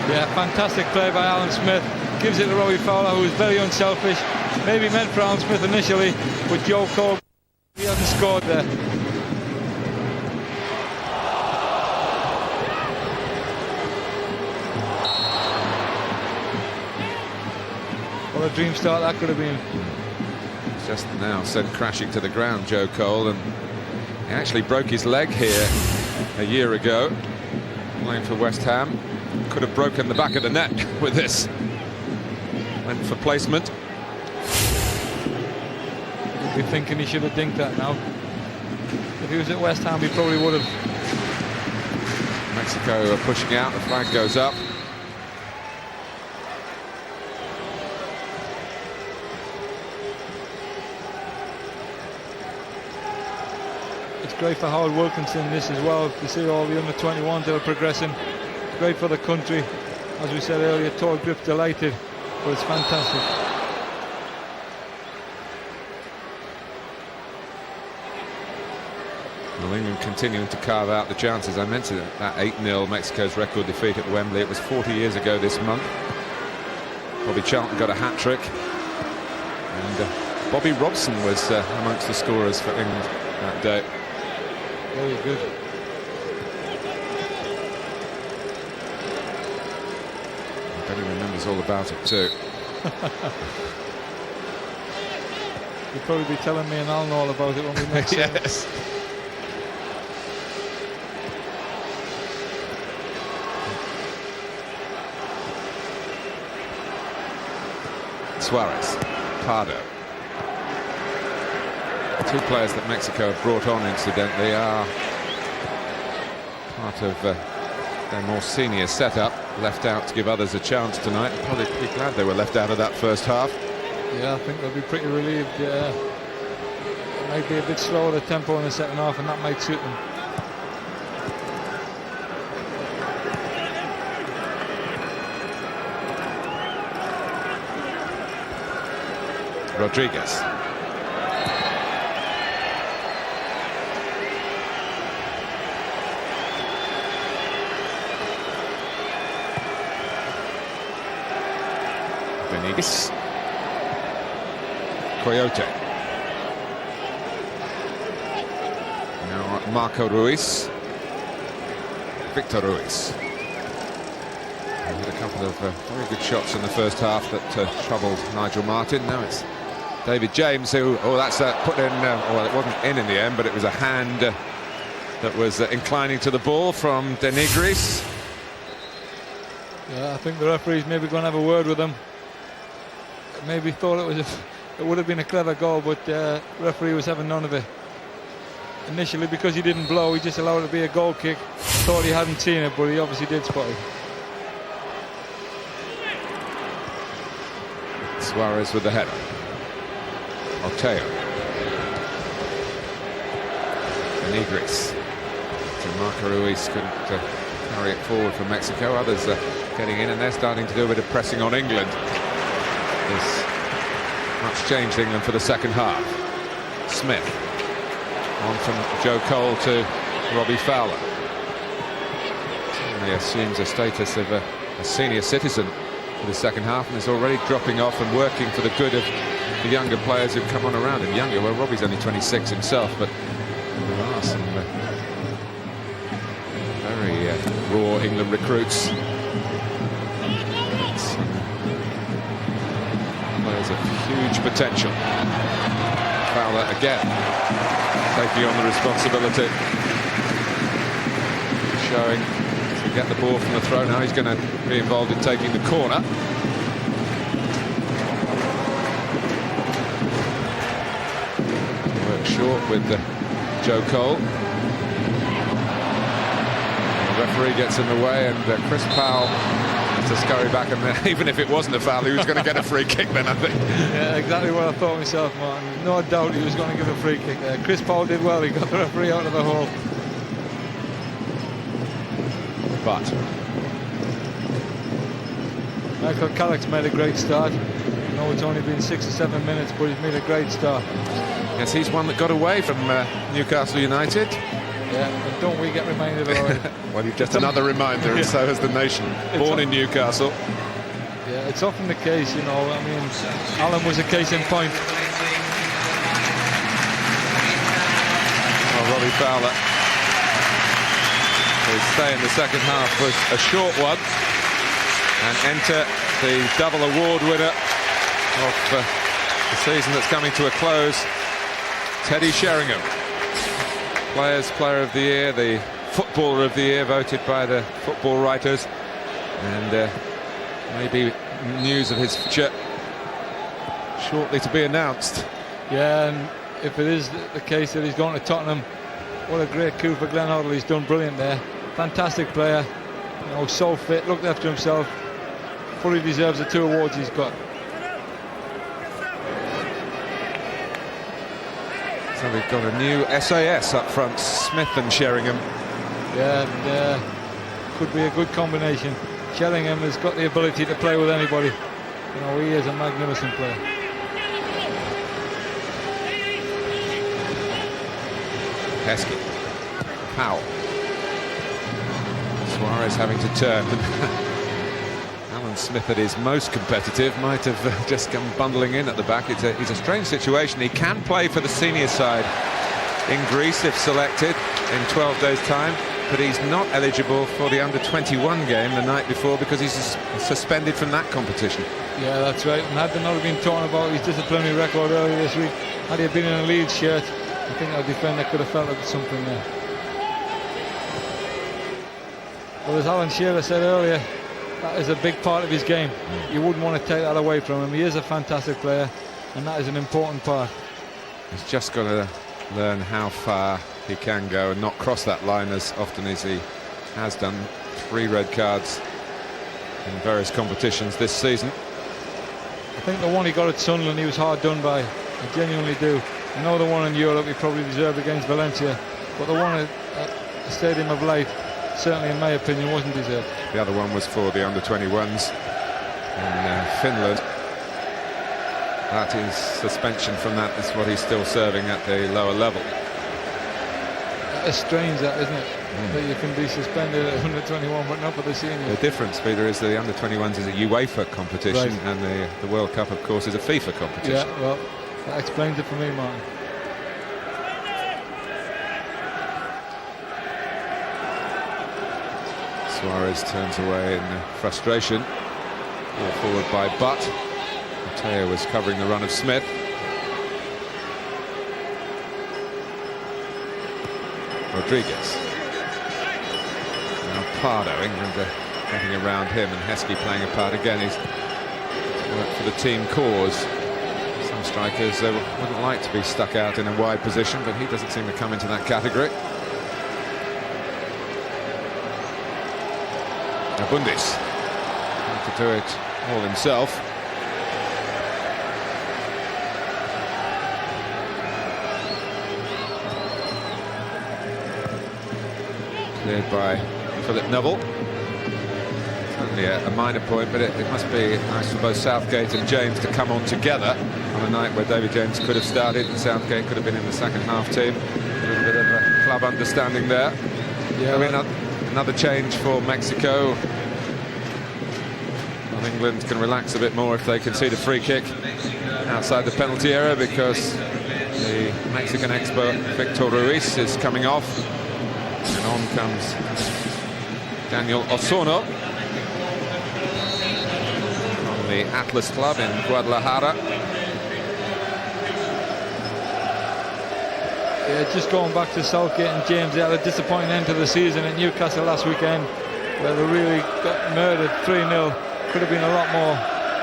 Yeah, fantastic play by Alan Smith. Gives it to Robbie Fowler, who was very unselfish. Maybe meant for Alan Smith initially, but Joe Cole, he hasn't scored there. What a dream start that could have been. Just now sent crashing to the ground, Joe Cole, and he actually broke his leg here a year ago, playing for West Ham. Could have broken the back of the net with this. Went for placement. You'd be thinking he should have dinked that now. If he was at West Ham, he probably would have. Mexico are pushing out, the flag goes up. Great for Howard Wilkinson this as well. You see all the under-21s that are progressing. Great for the country. As we said earlier, Tour Grip delighted, but it's fantastic. Well, England continuing to carve out the chances. I mentioned that 8-0 Mexico's record defeat at Wembley. It was 40 years ago this month. Bobby Charlton got a hat-trick. And Bobby Robson was amongst the scorers for England that day. Very good. I bet he remembers all about it too. You'll probably be telling me and I'll know all about it when we next Yes. Suarez, Pardo. Two players that Mexico have brought on, incidentally, are part of their more senior setup, left out to give others a chance tonight. Probably be glad they were left out of that first half. Yeah, I think they'll be pretty relieved. Yeah, it might be a bit slower the tempo in the second half, and that might suit them. Rodriguez. Benitez. Coyote. Now Marco Ruiz. Victor Ruiz. He had a couple of very good shots in the first half that troubled Nigel Martin. Now it's David James who, oh, that's put in, well, it wasn't in the end, but it was a hand that was inclining to the ball from Denigris. Yeah, I think the referee's maybe going to have a word with him. Maybe thought it would have been a clever goal, but the referee was having none of it. Initially, because he didn't blow, he just allowed it to be a goal kick. Thought he hadn't seen it, but he obviously did spot it. Suarez with the header. Oteo. Denigris. Marco Ruiz couldn't carry it forward from Mexico. Others are getting in, and they're starting to do a bit of pressing on England. This much changed England for the second half. Smith on from Joe Cole to Robbie Fowler. He assumes a status of a senior citizen for the second half, and is already dropping off and working for the good of the younger players who've come on around him. Younger, well, Robbie's only 26 himself, but there are some very raw England recruits. Players of huge potential. Fowler again taking on the responsibility, showing to get the ball from the throw. Now he's going to be involved in taking the corner. Work short with Joe Cole. The referee gets in the way, and Chris Powell to scurry back, and even if it wasn't a foul, he was going to get a free kick then, I think. Yeah, exactly what I thought myself, Martin. No doubt he was going to give a free kick there. Chris Powell did well, he got the referee out of the hole. But Michael Carrick's made a great start. I know it's only been 6 or 7 minutes, but he's made a great start. Yes, he's one that got away from Newcastle United. Yeah, and don't we get reminded of it? Well, you're just another reminder, and so has the nation. Born in Newcastle. Yeah, it's often the case, you know. I mean, Alan was a case in point. Well, Robbie Fowler, his stay in the second half was a short one. And enter the double award winner of the season that's coming to a close, Teddy Sheringham. Players' Player of the Year, the Footballer of the Year, voted by the football writers, and maybe news of his future shortly to be announced. Yeah, and if it is the case that he's going to Tottenham, what a great coup for Glenn Hoddle. He's done brilliant there. Fantastic player, you know, so fit, looked after himself, fully deserves the 2 awards he's got. So we've got a new SAS up front, Smith and Sheringham. Yeah, and could be a good combination. Sheringham has got the ability to play with anybody. You know, he is a magnificent player. Heskey. Powell. Suarez having to turn. Alan Smith, at his most competitive, might have just come bundling in at the back. It's a strange situation. He can play for the senior side in Greece if selected in 12 days' time, but he's not eligible for the under-21 game the night before because he's suspended from that competition. Yeah, that's right. And had there not been talking about his disciplinary record earlier this week, had he been in a Leeds shirt, I think our defender could have felt like something there. Well, as Alan Shearer said earlier, that is a big part of his game. You wouldn't want to take that away from him. He is a fantastic player, and that is an important part. He's just got to learn how far he can go and not cross that line as often as he has done. 3 red cards in various competitions this season. I think the one he got at Sunderland, he was hard done by. I genuinely do. I know the one in Europe he probably deserved against Valencia, but the one at the Stadium of Light, certainly in my opinion, wasn't deserved. The other one was for the under-21s in Finland. That is suspension from that. Is what he's still serving at the lower level. It's strange, that, isn't it? That you can be suspended at under-21 but not for the senior. The difference, Peter, is the under-21s is a UEFA competition, right, and the World Cup, of course, is a FIFA competition. Yeah, well, that explains it for me, Martin. Suarez turns away in frustration. Ball forward by Butt. Mateo was covering the run of Smith. Rodriguez. Now Pardo, England getting around him, and Heskey playing a part again. He's worked for the team cause. Some strikers wouldn't like to be stuck out in a wide position, but he doesn't seem to come into that category. Now Bundis trying to do it all himself. Cleared by Philip Neville. Only a minor point, but it must be nice for both Southgate and James to come on together on a night where David James could have started and Southgate could have been in the second half team. A little bit of a club understanding there. Yeah, I mean, another change for Mexico. Well, England can relax a bit more if they concede a free kick outside the penalty area, because the Mexican expert Victor Ruiz is coming off, and on comes Daniel Osorno from the Atlas Club in Guadalajara. Yeah, just going back to Southgate and James, they had a disappointing end to the season at Newcastle last weekend, where they really got murdered 3-0. Could have been a lot more,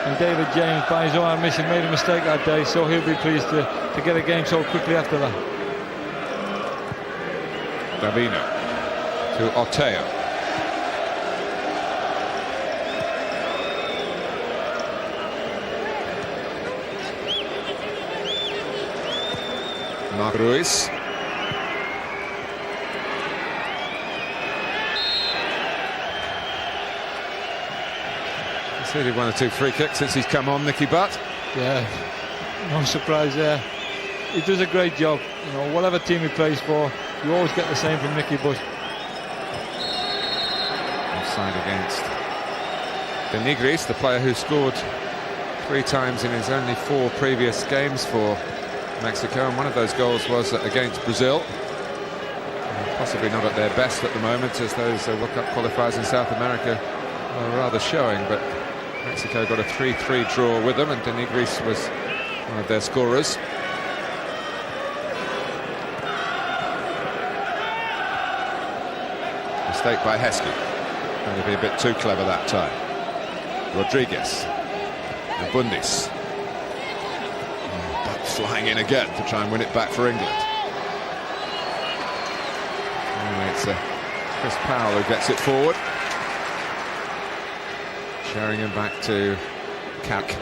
and David James, by his own admission, made a mistake that day, so he'll be pleased to get a game so quickly after that. Davino to Oteo. Mark Ruiz. He's hit one or two free kicks since he's come on, Nicky Butt. Yeah, no surprise there. He does a great job. You know, whatever team he plays for, you always get the same from Nicky Butt. Offside against Denigris, the player who scored 3 times in his only 4 previous games for Mexico, and one of those goals was against Brazil. Possibly not at their best at the moment, as those World Cup qualifiers in South America are rather showing, but Mexico got a 3-3 draw with them, and Denigris was one of their scorers. Mistake by Heskey. Going to be a bit too clever that time. Rodriguez and Bundis. But flying in again to try and win it back for England. Anyway, it's Chris Powell who gets it forward. Sheringham back to Kak.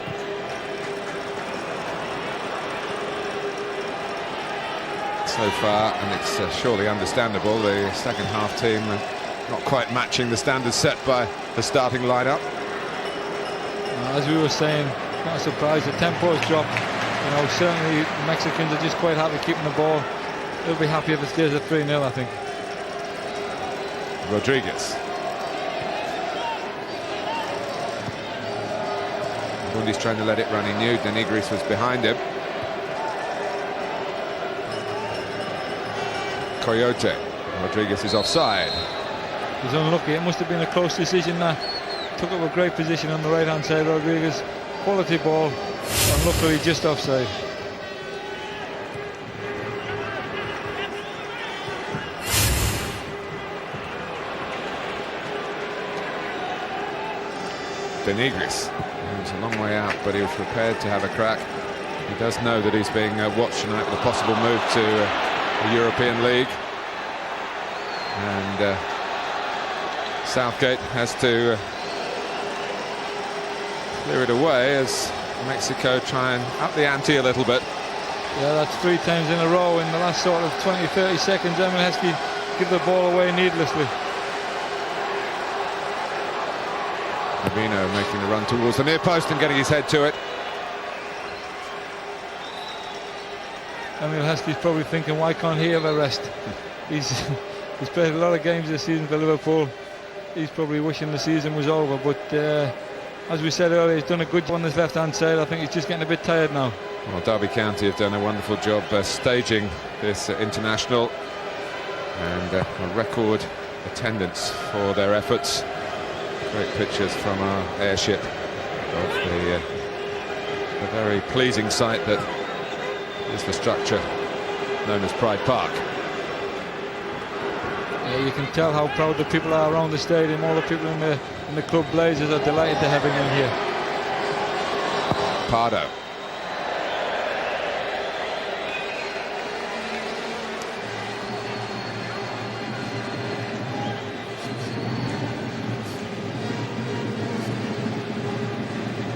So far, and it's surely understandable, the second half team not quite matching the standards set by the starting lineup. As we were saying, not a surprise, the tempo's dropped. You know, certainly the Mexicans are just quite happy keeping the ball. They'll be happy if it stays at 3-0, I think. Rodriguez. Bundy's trying to let it run. He knew Denigris was behind him. Coyote. Rodriguez is offside. He's unlucky. It must have been a close decision there. Took up a great position on the right hand side, Rodriguez. Quality ball, and luckily just offside. Denigris. He was a long way out, but he was prepared to have a crack. He does know that he's being watched tonight with a possible move to the European League. And Southgate has to clear it away as Mexico try and up the ante a little bit. Yeah, that's 3 times in a row in the last sort of 20-30 seconds. Emil Heskey give the ball away needlessly. Davino making the run towards the near post and getting his head to it. Emil Heskey's probably thinking, why can't he have a rest? He's played a lot of games this season for Liverpool. He's probably wishing the season was over, but as we said earlier, he's done a good job on this left-hand side. I think he's just getting a bit tired now. Well, Derby County have done a wonderful job staging this international, and a record attendance for their efforts. Great pictures from our airship of the very pleasing sight that is the structure known as Pride Park. You can tell how proud the people are around the stadium. All the people in the club Blazers are delighted to have him in here. Pardo.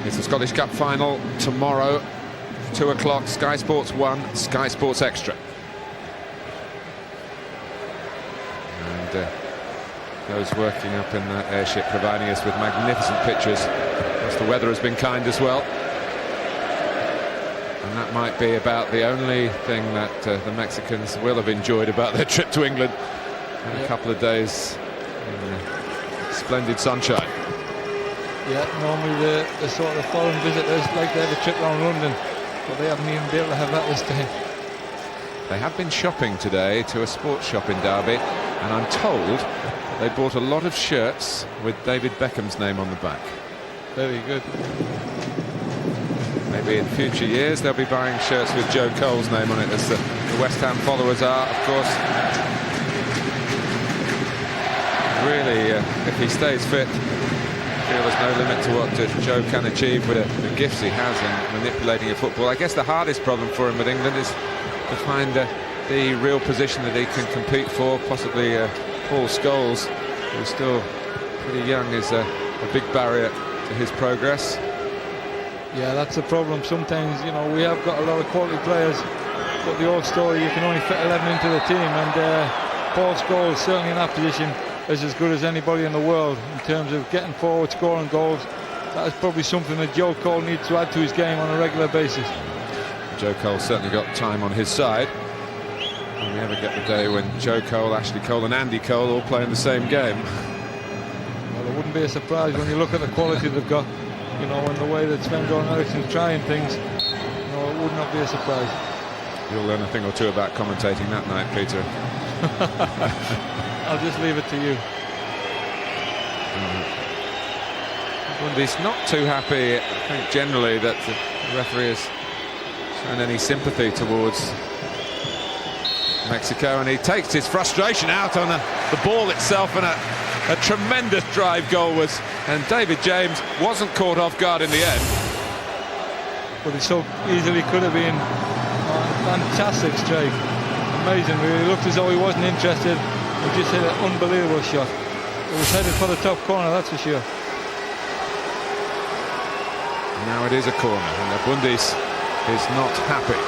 It's the Scottish Cup final tomorrow, 2 o'clock, Sky Sports 1, Sky Sports Extra. And those working up in that airship providing us with magnificent pictures. Plus the weather has been kind as well. And that might be about the only thing that the Mexicans will have enjoyed about their trip to England in a couple of days in splendid sunshine. Yeah, normally the sort of foreign visitors like to have a trip around London, but they haven't even been able to have that this time. They have been shopping today to a sports shop in Derby, and I'm told they bought a lot of shirts with David Beckham's name on the back. Very good. Maybe in future years they'll be buying shirts with Joe Cole's name on it, as the West Ham followers are, of course. Really, if he stays fit, I feel there's no limit to what Joe can achieve with the gifts he has in manipulating a football. I guess the hardest problem for him with England is to find the real position that he can compete for. Possibly Paul Scholes, who's still pretty young, is a big barrier to his progress. Yeah, that's the problem. Sometimes, you know, we have got a lot of quality players, but the old story, you can only fit 11 into the team, and Paul Scholes, certainly in that position, is as good as anybody in the world in terms of getting forward, scoring goals. That is probably something that Joe Cole needs to add to his game on a regular basis. Joe Cole certainly got time on his side. Will we ever get the day when Joe Cole, Ashley Cole and Andy Cole all play in the same game? Well, it wouldn't be a surprise when you look at the quality they've got, you know, and the way that Sven-Göran Eriksson's trying things. You know, it would not be a surprise. You'll learn a thing or two about commentating that night, Peter. I'll just leave it to you. Bundy's not too happy, I think, generally, that the referee has shown any sympathy towards Mexico, and he takes his frustration out on the ball itself, and a tremendous drive goal was, and David James wasn't caught off guard in the end. But it so easily could have been a fantastic strike. Amazing, really. It looked as though he wasn't interested. He just hit an unbelievable shot. It was headed for the top corner, that's for sure. Now it is a corner, and Bundis is not happy.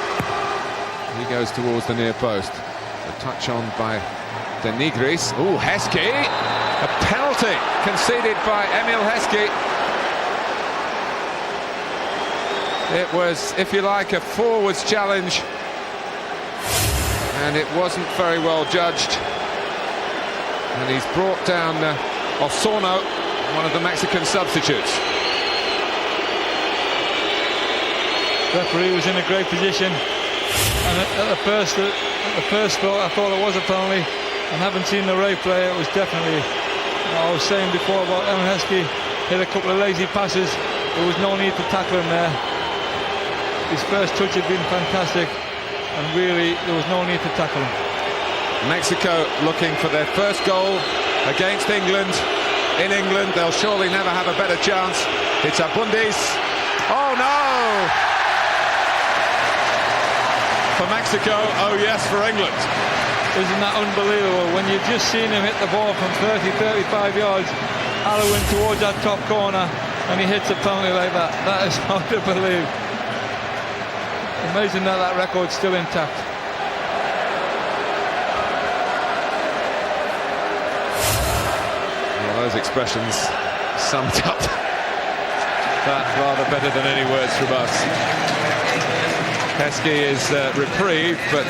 He goes towards the near post. A touch on by De Nigris. Ooh, Heskey! A penalty conceded by Emil Heskey. It was, if you like, a forwards challenge, and it wasn't very well judged. And he's brought down Osorno, one of the Mexican substitutes. Referee was in a great position, and at the first thought, I thought it was a penalty, and having seen the replay, it was definitely, you know, I was saying before about Emil Heskey hit a couple of lazy passes. There was no need to tackle him there. His first touch had been fantastic, and really there was no need to tackle him. Mexico looking for their first goal against England. In England, they'll surely never have a better chance. It's Abundis. Oh no! For Mexico, oh yes for England. Isn't that unbelievable? When you've just seen him hit the ball from 30-35 yards, Halloween towards that top corner, and he hits a penalty like that. That is hard to believe. Amazing that that record's still intact. Well, those expressions summed up that rather better than any words from us. Heskey is reprieved, but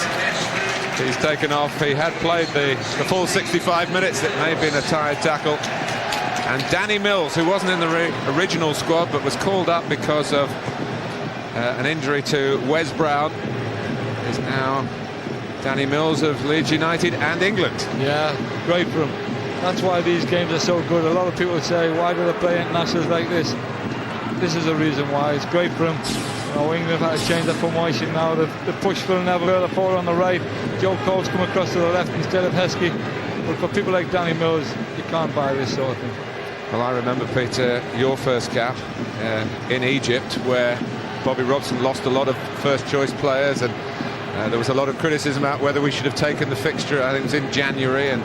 he's taken off. He had played the full 65 minutes. It may have been a tired tackle. And Danny Mills, who wasn't in the original squad but was called up because of an injury to Wes Brown, is now Danny Mills of Leeds United and England. Yeah, great for him. That's why these games are so good. A lot of people say, why do they play internationals like this? This is the reason why. It's great for him. You know, England have had to change their formation now. They've pushed Phil Neville further forward on the right. Joe Cole's come across to the left instead of Heskey. But for people like Danny Mills, you can't buy this sort of thing. Well, I remember, Peter, your first cap in Egypt, where Bobby Robson lost a lot of first-choice players, and there was a lot of criticism about whether we should have taken the fixture. I think it was in January, and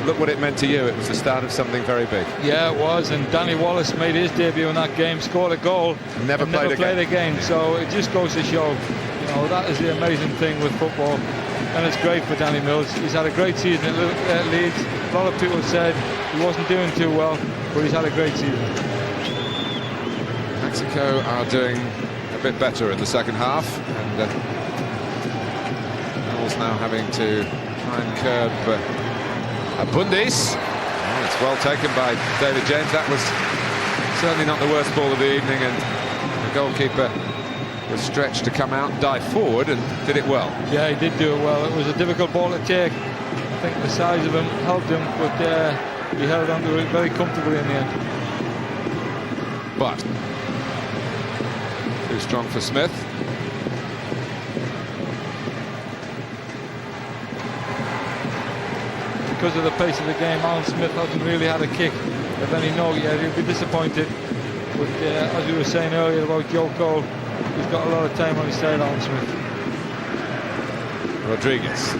look what it meant to you. It was the start of something very big. Yeah, it was, and Danny Wallace made his debut in that game, scored a goal, never played a game. So it just goes to show, you know, that is the amazing thing with football, and it's great for Danny Mills. He's had a great season at Leeds. A lot of people said he wasn't doing too well, but he's had a great season. Mexico are doing a bit better in the second half, and Mills now having to try and curb Bundis. Oh, it's well taken by David James. That was certainly not the worst ball of the evening, and the goalkeeper was stretched to come out, dive forward, and did it well. Yeah, he did do it well. It was a difficult ball to take. I think the size of him helped him, but he held on to it very comfortably in the end. But too strong for Smith. Because of the pace of the game, Alan Smith hasn't really had a kick of any note yet. He'll be disappointed. But as we were saying earlier about Joe Cole, he's got a lot of time on his side, Alan Smith. Rodriguez.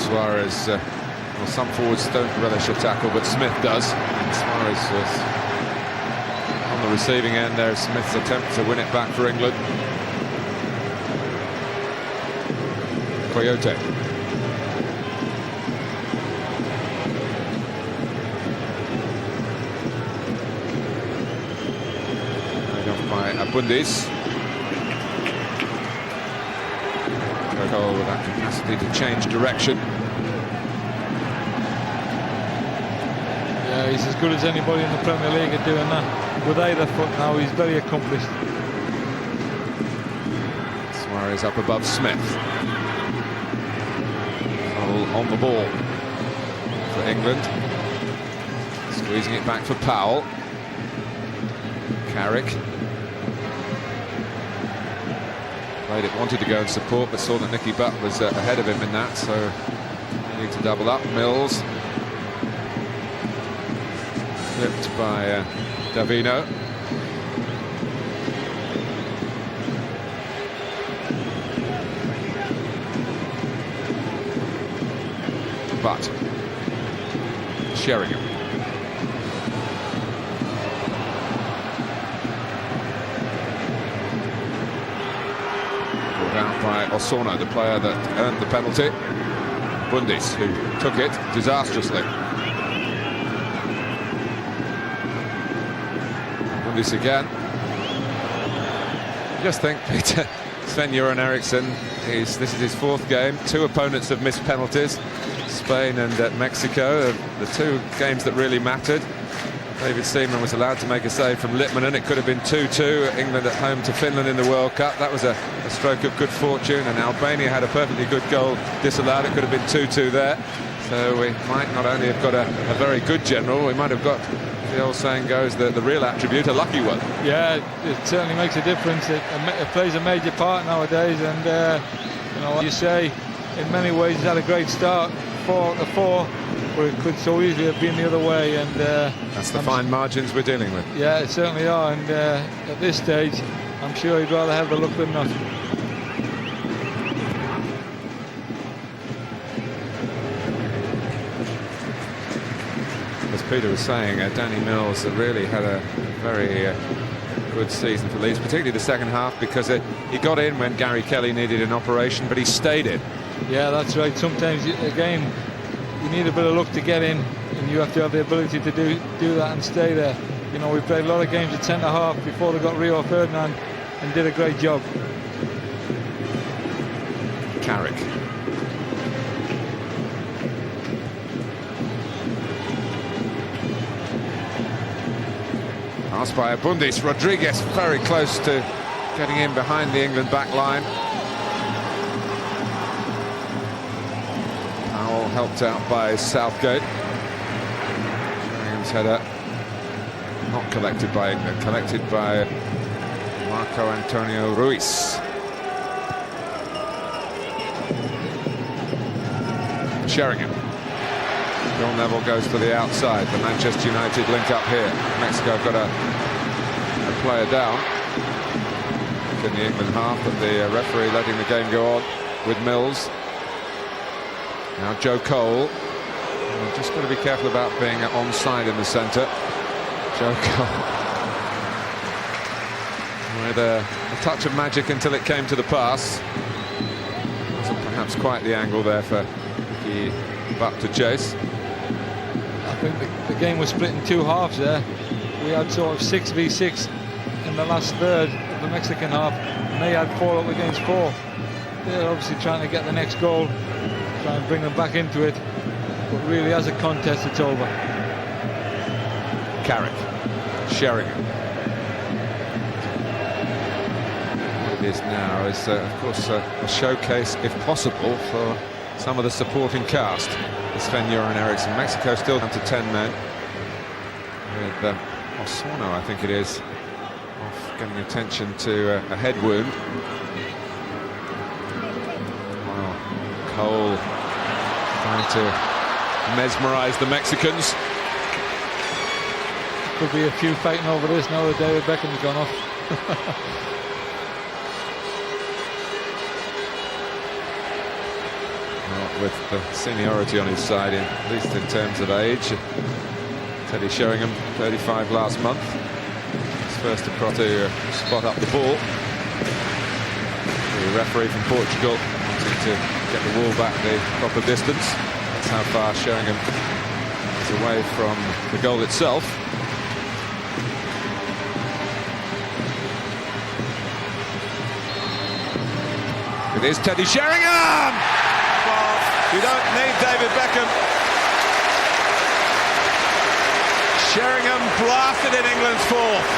Suarez, well, some forwards don't relish a tackle, but Smith does. And Suarez was on the receiving end there. Smith's attempt to win it back for England. Coyote. Carried off by Abundis. Goal with that capacity to change direction. Yeah, he's as good as anybody in the Premier League at doing that. With either foot now, he's very accomplished. Suarez up above Smith. All on the ball for England. Squeezing it back for Powell. Carrick. Played it, wanted to go and support, but saw that Nicky Butt was ahead of him in that, so need to double up. Mills. Flipped by Davino. But Sheringham. Out by Osona, the player that earned the penalty. Bundis, who took it disastrously. Bundis again. Just think, Peter, Sven-Göran Eriksson, this is his fourth game. Two opponents have missed penalties, Spain and Mexico, the two games that really mattered. David Seaman was allowed to make a save from Littmanen. It could have been 2-2. England at home to Finland in the World Cup. That was a stroke of good fortune. And Albania had a perfectly good goal disallowed. It could have been 2-2 there. So we might not only have got a very good general, we might have got, the old saying goes, the real attribute, a lucky one. Yeah, it certainly makes a difference. It plays a major part nowadays. And, you know, what you say, in many ways, he's had a great start. 4-4. But it could so easily have been the other way, and that's the fine margins we're dealing with. Yeah, it certainly are, and at this stage, I'm sure he'd rather have the luck than not. As Peter was saying, Danny Mills really had a very good season for Leeds, particularly the second half, because he got in when Gary Kelly needed an operation, but he stayed in. Yeah, that's right. Sometimes, again, you need a bit of luck to get in, and you have to have the ability to do that and stay there. You know, we played a lot of games at centre-half before they got Rio Ferdinand and did a great job. Carrick. Pass by Abundis. Rodriguez very close to getting in behind the England back line. Foul helped out by Southgate. Sheringham's header not collected by England, collected by Marco Antonio Ruiz. Sheringham. Phil Neville goes to the outside. The Manchester United link up here. Mexico have got a player down in the England half, but the referee letting the game go on with Mills. Now Joe Cole. Just got to be careful about being onside in the centre. Joe Cole with a touch of magic until it came to the pass. Wasn't perhaps quite the angle there for the Butt to chase. I think the game was split in two halves there. We had sort of 6v6 in the last third of the Mexican half, and they had 4 up against 4. They're obviously trying to get the next goal, try and bring them back into it, but really as a contest it's over. Carrick, Sheringham. What it is now is of course a showcase, if possible, for some of the supporting cast. Sven-Göran Eriksson. Mexico still down to 10 men with Osorno, I think it is, off getting attention to a head wound. Well, Cole trying to mesmerize the Mexicans. Could be a few fighting over this now that David Beckham's gone off. With the seniority on his side, at least in terms of age. Teddy Sheringham, 35 last month. His first across to spot up the ball. The referee from Portugal wanting to get the ball back the proper distance. That's how far Sheringham is away from the goal itself. It is Teddy Sheringham! You don't need David Beckham. Sheringham blasted in England's fourth.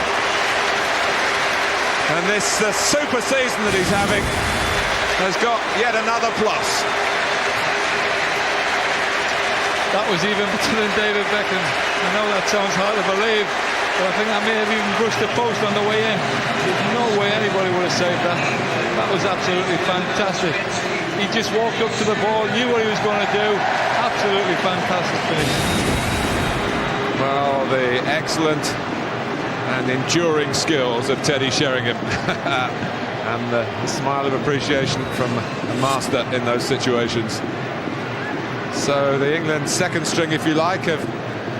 And this super season that he's having has got yet another plus. That was even better than David Beckham. I know that sounds hard to believe, but I think that may have even brushed the post on the way in. There's no way anybody would have saved that. That was absolutely fantastic. He just walked up to the ball, knew what he was going to do. Absolutely fantastic finish. Well, the excellent and enduring skills of Teddy Sheringham. And the smile of appreciation from a master in those situations. So the England second string, if you like, have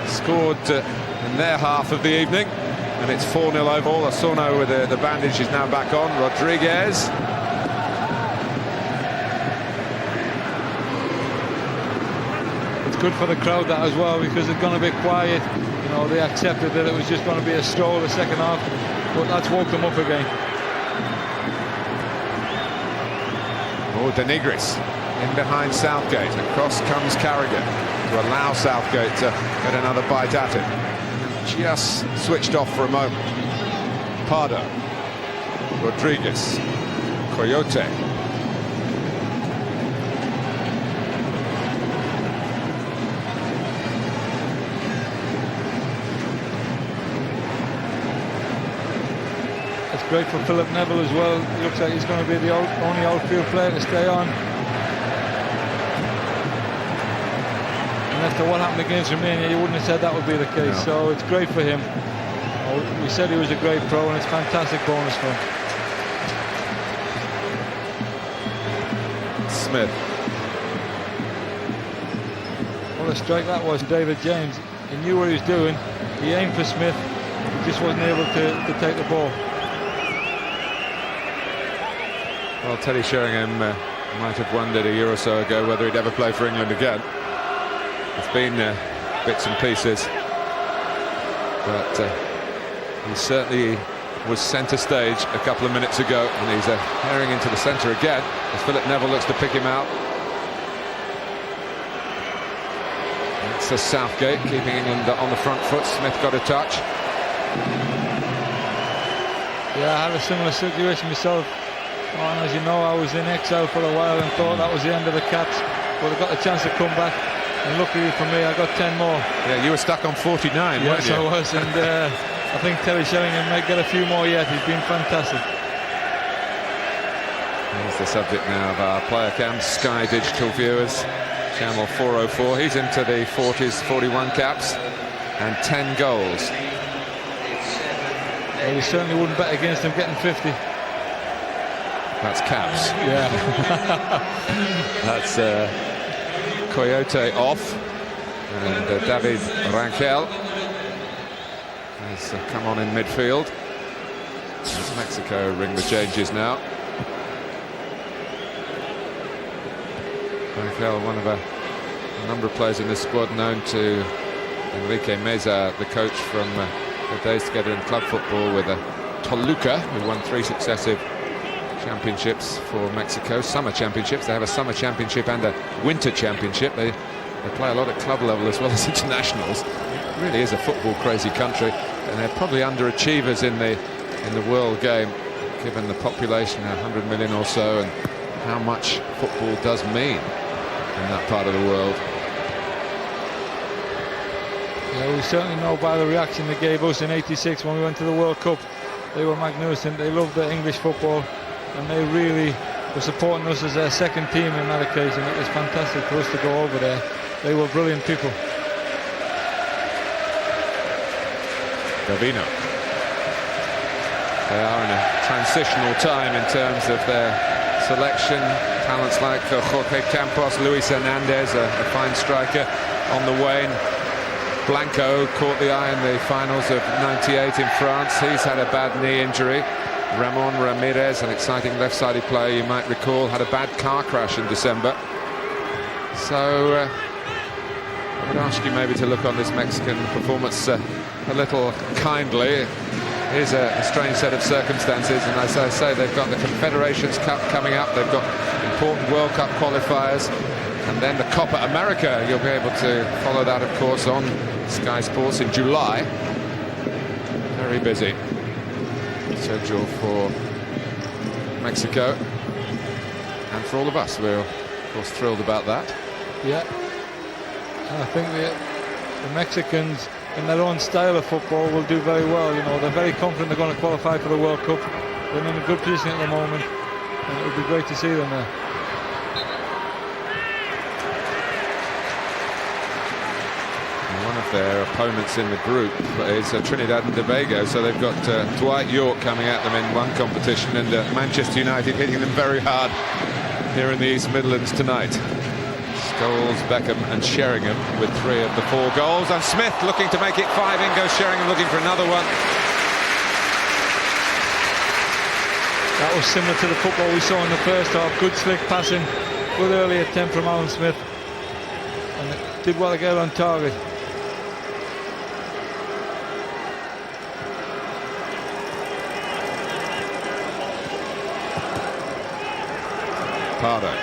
scored in their half of the evening. And it's 4-0 overall. Osorno with the bandage is now back on. Rodriguez. Good for the crowd that as well, because it's going to be quiet. You know, they accepted that it was just going to be a stroll the second half, but that's woke them up again. Oh, Denigris in behind Southgate. Across comes Carragher to allow Southgate to get another bite at it. Just switched off for a moment. Pardo, Rodriguez, Coyote. Great for Philip Neville as well. It looks like he's going to be the only outfield player to stay on. And after what happened against Romania, you wouldn't have said that would be the case. No. So it's great for him. We said he was a great pro, and it's a fantastic bonus for him. Smith. What a strike that was, David James. He knew what he was doing. He aimed for Smith. He just wasn't able to take the ball. Well, Teddy Sheringham might have wondered a year or so ago whether he'd ever play for England again. It's been bits and pieces, but he certainly was centre stage a couple of minutes ago, and he's herring into the centre again as Philip Neville looks to pick him out. It's Southgate keeping England on the front foot. Smith got a touch. Yeah, I had a similar situation myself. And as you know, I was in exile for a while and thought that was the end of the Cats. but I got the chance to come back, and luckily for me I got 10 more. Yeah, you were stuck on 49, weren't you? Yes, I was, and I think Terry Sheringham might get a few more yet. He's been fantastic. He's the subject now of our player cam, Sky Digital viewers, channel 404. He's into the 40s, 41 caps, and 10 goals. Well, you certainly wouldn't bet against him getting 50. That's caps. Yeah. That's Coyote off, and David Rankel has come on in midfield. As Mexico ring the changes now. Rankel, one of a number of players in this squad known to Enrique Meza, the coach from the days together in club football with Toluca, who won 3 successive championships for Mexico, summer championships. They have a summer championship and a winter championship. They play a lot at club level as well as internationals. It really is a football crazy country, and they're probably underachievers in the world game, given the population, 100 million or so, and how much football does mean in that part of the world. Yeah, we certainly know by the reaction they gave us in '86 when we went to the World Cup. They were magnificent. They loved the English football, and they really were supporting us as their second team in that occasion. It was fantastic for us to go over there. They were brilliant people. Davino. They are in a transitional time in terms of their selection. Talents like Jorge Campos, Luis Hernandez, a fine striker on the wane. Blanco caught the eye in the finals of '98 in France. He's had a bad knee injury. Ramon Ramirez, an exciting left-sided player you might recall, had a bad car crash in December. So I would ask you maybe to look on this Mexican performance a little kindly. Here's a strange set of circumstances, and as I say, they've got the Confederations Cup coming up. They've got important World Cup qualifiers, and then the Copa America. You'll be able to follow that, of course, on Sky Sports in July. Very busy schedule for Mexico, and for all of us. We're, of course, thrilled about that. Yeah. I think the Mexicans, in their own style of football, will do very well. You know, they're very confident they're going to qualify for the World Cup. They're in a good position at the moment, and it would be great to see them there. One of their opponents in the group is Trinidad and Tobago, so they've got Dwight York coming at them in one competition, and Manchester United hitting them very hard here in the East Midlands tonight. Scholes, Beckham and Sheringham with 3 of the 4 goals, and Smith looking to make it 5. In goes Sheringham looking for another one. That was similar to the football we saw in the first half. Good slick passing, good early attempt from Alan Smith, and it did well to get on target. Pardo.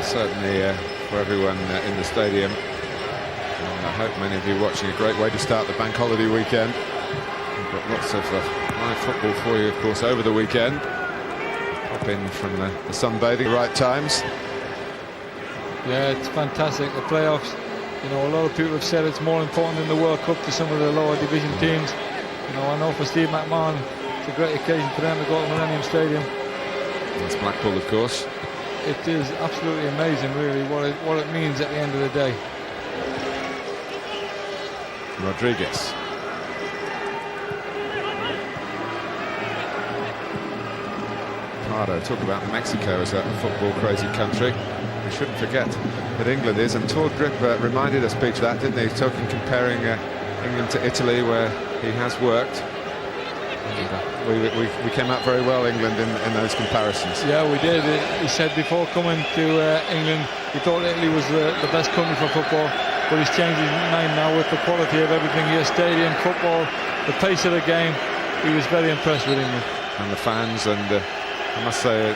Certainly for everyone in the stadium, and I hope many of you watching, a great way to start the bank holiday weekend. We've got lots of live football for you, of course, over the weekend. Pop in from the sunbathing at the right times. Yeah, it's fantastic. The playoffs, you know, a lot of people have said it's more important than the World Cup to some of the lower division teams. You know, I know for Steve McMahon, it's a great occasion for them to go to Millennium Stadium. That's Blackpool, of course. It is absolutely amazing, really, what it means at the end of the day. Rodriguez. Pardo, talk about Mexico as a football crazy country. We shouldn't forget that England is, and Todd Grip reminded us of that, didn't he? Talking, comparing England to Italy, where he has worked. And, we came out very well, England, in those comparisons. Yeah, we did. He said before coming to England, he thought Italy was the best country for football, but he's changed his mind now with the quality of everything here. Stadium, football, the pace of the game. He was very impressed with England. And the fans, and I must say,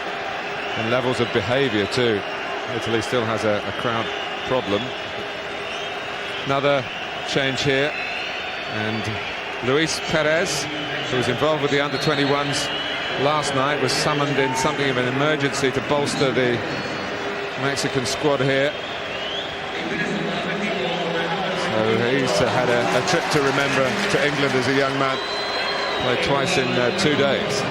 in levels of behaviour too. Italy still has a crowd problem. Another change here, and Luis Perez, who was involved with the under-21s last night, was summoned in something of an emergency to bolster the Mexican squad here. So he's had a trip to remember to England as a young man. Played twice in 2 days.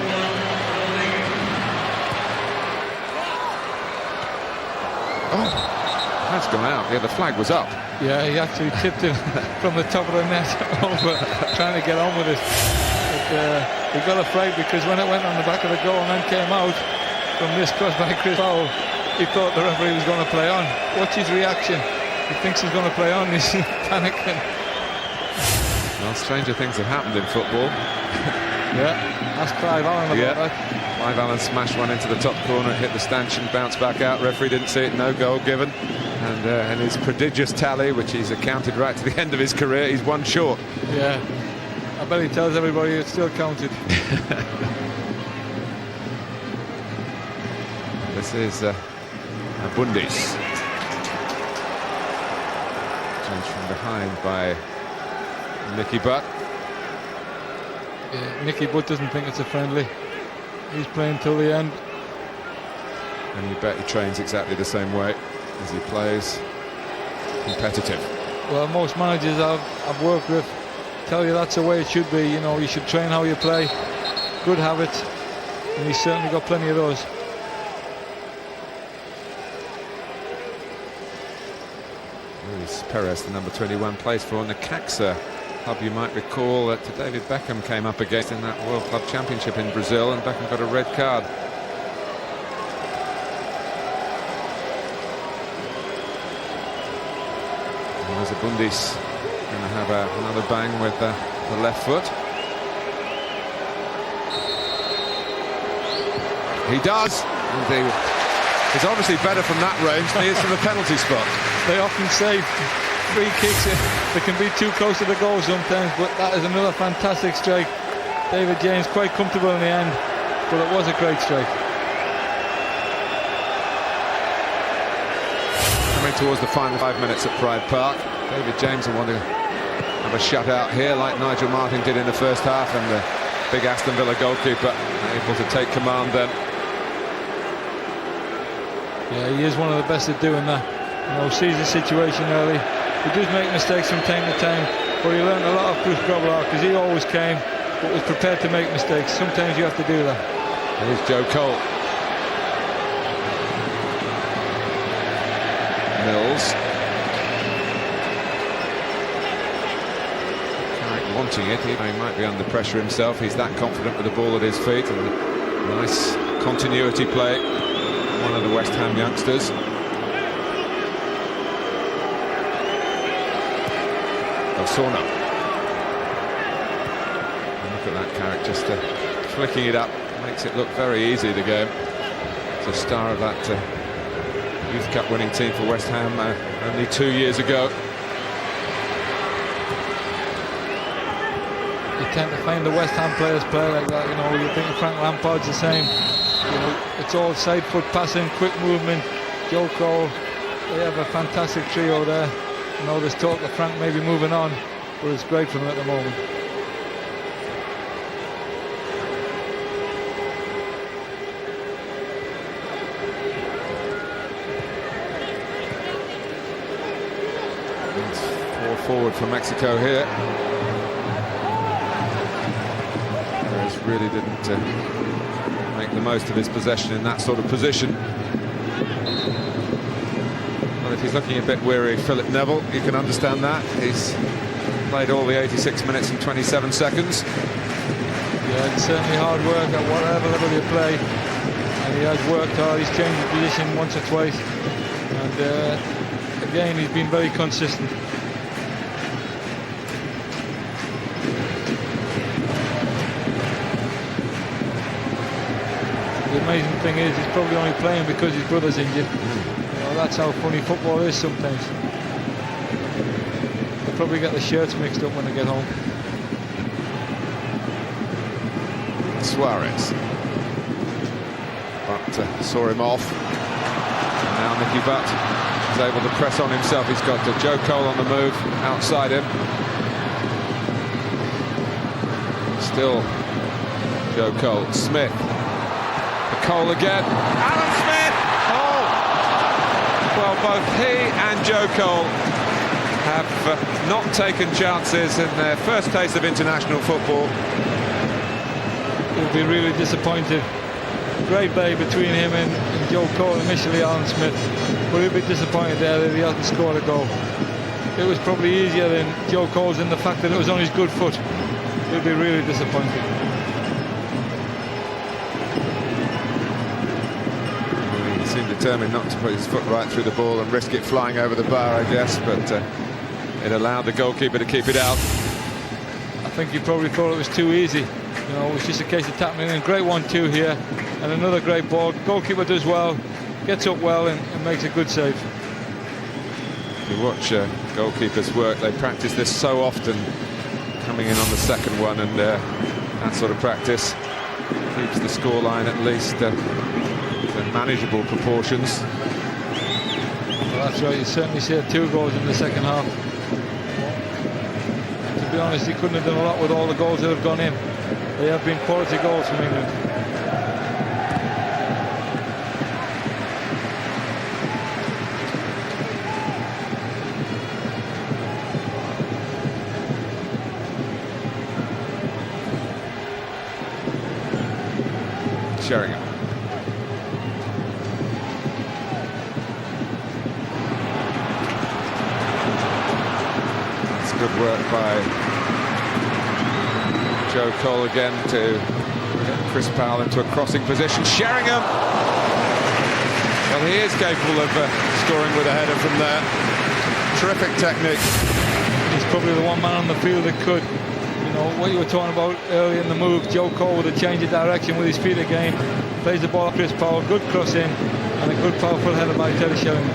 Oh, that's gone out. Yeah, the flag was up. Yeah, he actually tipped it from the top of the net over, trying to get on with it. But he got afraid because when it went on the back of the goal and then came out from this cross by Chris Powell, he thought the referee was going to play on. Watch his reaction. He thinks he's going to play on. He's panicking. Well, stranger things have happened in football. Yeah, that's Clive Allen about that. Clive Allen smashed one into the top corner, hit the stanchion, bounced back out. Referee didn't see it, no goal given. And his prodigious tally, which he's accounted right to the end of his career, he's one short. Yeah, I bet he tells everybody it's still counted. This is Bundis. Change from behind by Nicky Butt. Yeah, Nicky Butt doesn't think it's a friendly. He's playing till the end. And you bet he trains exactly the same way as he plays. Competitive. Well, most managers I've worked with tell you that's the way it should be. You know, you should train how you play. Good habits. And he's certainly got plenty of those. Luis Perez, the number 21, plays for Necaxa. Club you might recall that David Beckham came up against in that World Club Championship in Brazil, and Beckham got a red card. And there's a Bundis going to have another bang with the left foot. He does. He's obviously better from that range than he is from the penalty spot. They often say free kicks, they can be too close to the goal sometimes, but that is another fantastic strike. David James quite comfortable in the end, but it was a great strike. Coming towards the final 5 minutes at Pride Park, David James will want to have a shutout here like Nigel Martin did in the first half, and the big Aston Villa goalkeeper able to take command then. Yeah, he is one of the best at doing that. You know, sees the situation early. He does make mistakes from time to time, but he learned a lot of Chris Grobbelaar because he always came, but was prepared to make mistakes. Sometimes you have to do that. Here's Joe Cole. Mills. Carrick wanting it. He might be under pressure himself. He's that confident with the ball at his feet. And nice continuity play. One of the West Ham youngsters. Osuna. Look at that Carrick just flicking it up. Makes it look very easy, the game. It's a star of that Youth Cup winning team for West Ham only 2 years ago. You tend to find the West Ham players play like that. You know, you think Frank Lampard's the same. You know, it's all side foot passing, quick movement. Joe Cole, they have a fantastic trio there. You know, there's talk of Frank maybe moving on, but it's great for them at the moment. It's 4 forward for Mexico here. Perez really didn't make the most of his possession in that sort of position. Well, if he's looking a bit weary, Philip Neville, you can understand that. He's played all the 86 minutes and 27 seconds. Yeah, it's certainly hard work at whatever level you play, and he has worked hard. He's changed his position once or twice, and again he's been very consistent. The amazing thing is he's probably only playing because his brother's injured. You know, that's how funny football is sometimes. They probably get the shirts mixed up when they get home. Suarez, but saw him off. Now Nicky Butt is able to press on himself. He's got Joe Cole on the move outside him. Still Joe Cole. Smith. Cole again. Alan Smith! Oh! Well, both he and Joe Cole have not taken chances in their first taste of international football. He'll be really disappointed. Great play between him and Joe Cole, initially Alan Smith, but he'll be disappointed there that he hasn't scored a goal. It was probably easier than Joe Cole's in the fact that it was on his good foot. He'll be really disappointed. He seemed determined not to put his foot right through the ball and risk it flying over the bar, I guess, but it allowed the goalkeeper to keep it out. I think he probably thought it was too easy. You know, it was just a case of tapping in. Great 1-2 here, and another great ball. Goalkeeper does well, gets up well, and makes a good save. If you watch goalkeepers work, they practice this so often, coming in on the second one, and that sort of practice keeps the scoreline at least in manageable proportions. Well, that's right, you certainly see 2 goals in the second half. To be honest, he couldn't have done a lot with all the goals that have gone in. They have been quality goals from England. Sheringham. That's good work by Joe Cole again to get Chris Powell into a crossing position. Sheringham! Well, he is capable of scoring with a header from there. Terrific technique. He's probably the one man on the field that could. You know, what you were talking about earlier in the move, Joe Cole with a change of direction with his feet again. Plays the ball at Chris Powell, good cross in, and a good powerful header by Teddy Sheringham.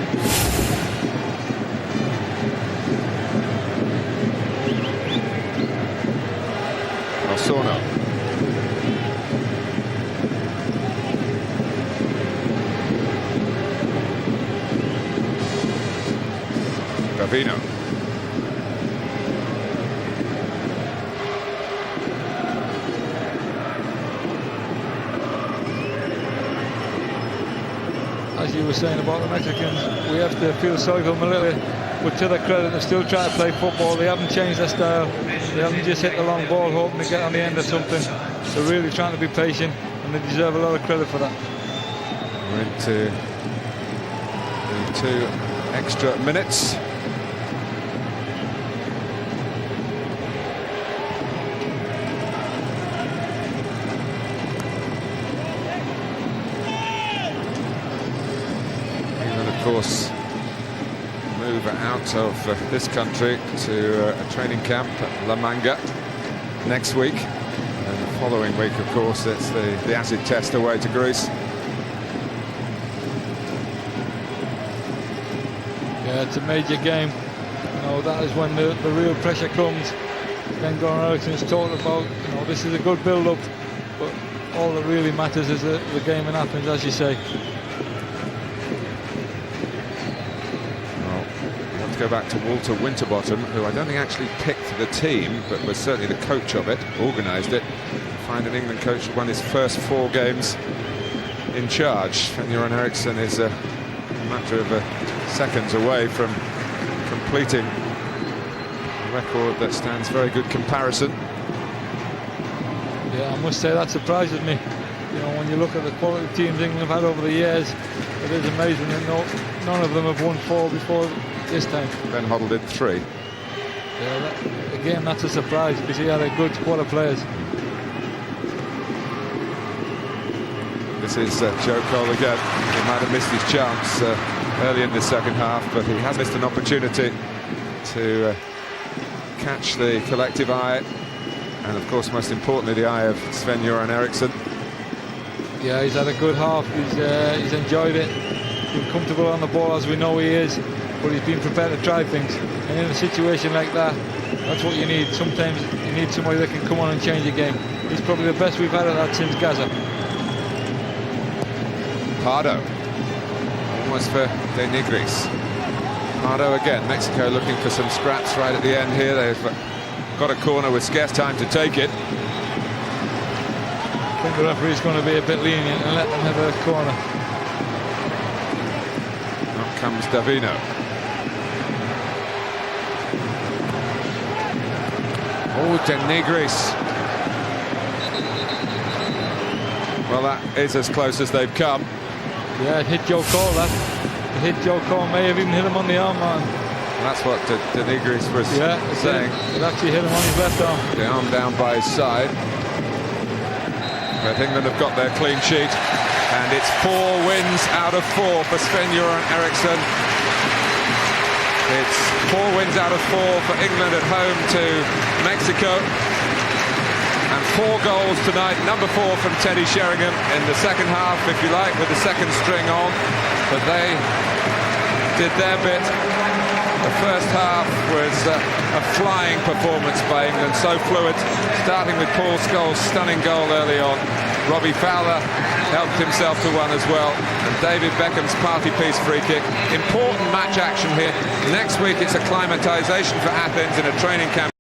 Sorno. Gavino. As you were saying about the Mexicans, we have to feel sorry for them a little bit, but to their credit, they're still trying to play football. They haven't changed their style. They haven't just hit the long ball hoping to get on the end of something. They're really trying to be patient, and they deserve a lot of credit for that. We're into the 2 extra minutes. England, of course, move out of this country to a training camp at La Manga next week, and the following week, of course, it's the acid test away to Greece. Yeah, it's a major game. You know, that is when the real pressure comes. Then Goran Eriksson's talked about, you know, this is a good build-up, but all that really matters is the game in Athens, as you say. Go back to Walter Winterbottom, who I don't think actually picked the team, but was certainly the coach of it, organised it. Find an England coach who won his first 4 games in charge. Sven-Göran Eriksson is a matter of seconds away from completing a record that stands very good comparison. Yeah, I must say that surprises me. You know, when you look at the quality of teams England have had over the years, it is amazing that none of them have won 4 before this time. Ben Hoddle did 3. Yeah, again, that's a surprise because he had a good squad of players. This is Joe Cole again. He might have missed his chance early in the second half, but he has missed an opportunity to catch the collective eye, and of course, most importantly, the eye of Sven-Göran Eriksson. Yeah, he's had a good half. He's enjoyed it. Been comfortable on the ball, as we know he is, but he's been prepared to try things. And in a situation like that, that's what you need. Sometimes you need somebody that can come on and change the game. He's probably the best we've had at that since Gaza. Pardo was for De Nigris. Pardo again. Mexico looking for some scraps right at the end here. They've got a corner with scarce time to take it. I think the referee's going to be a bit lenient and let them have a corner. Up comes Davino. Oh, De Nigris. Well, that is as close as they've come. Yeah, it hit Joe Cole, that. It hit Joe Cole, may have even hit him on the arm, man. And that's what De Nigris was saying. It actually hit him on his left arm. The arm down by his side. But England have got their clean sheet. And it's 4 wins out of 4 for Sven-Göran Eriksson. It's 4 wins out of 4 for England at home to Mexico. And 4 goals tonight. Number 4 from Teddy Sheringham in the second half, if you like, with the second string on. But they did their bit. The first half was a flying performance by England, so fluid, starting with Paul Scholes' stunning goal early on. Robbie Fowler helped himself to one as well, and David Beckham's party piece free kick. Important match action here. Next week it's acclimatization for Athens in a training camp.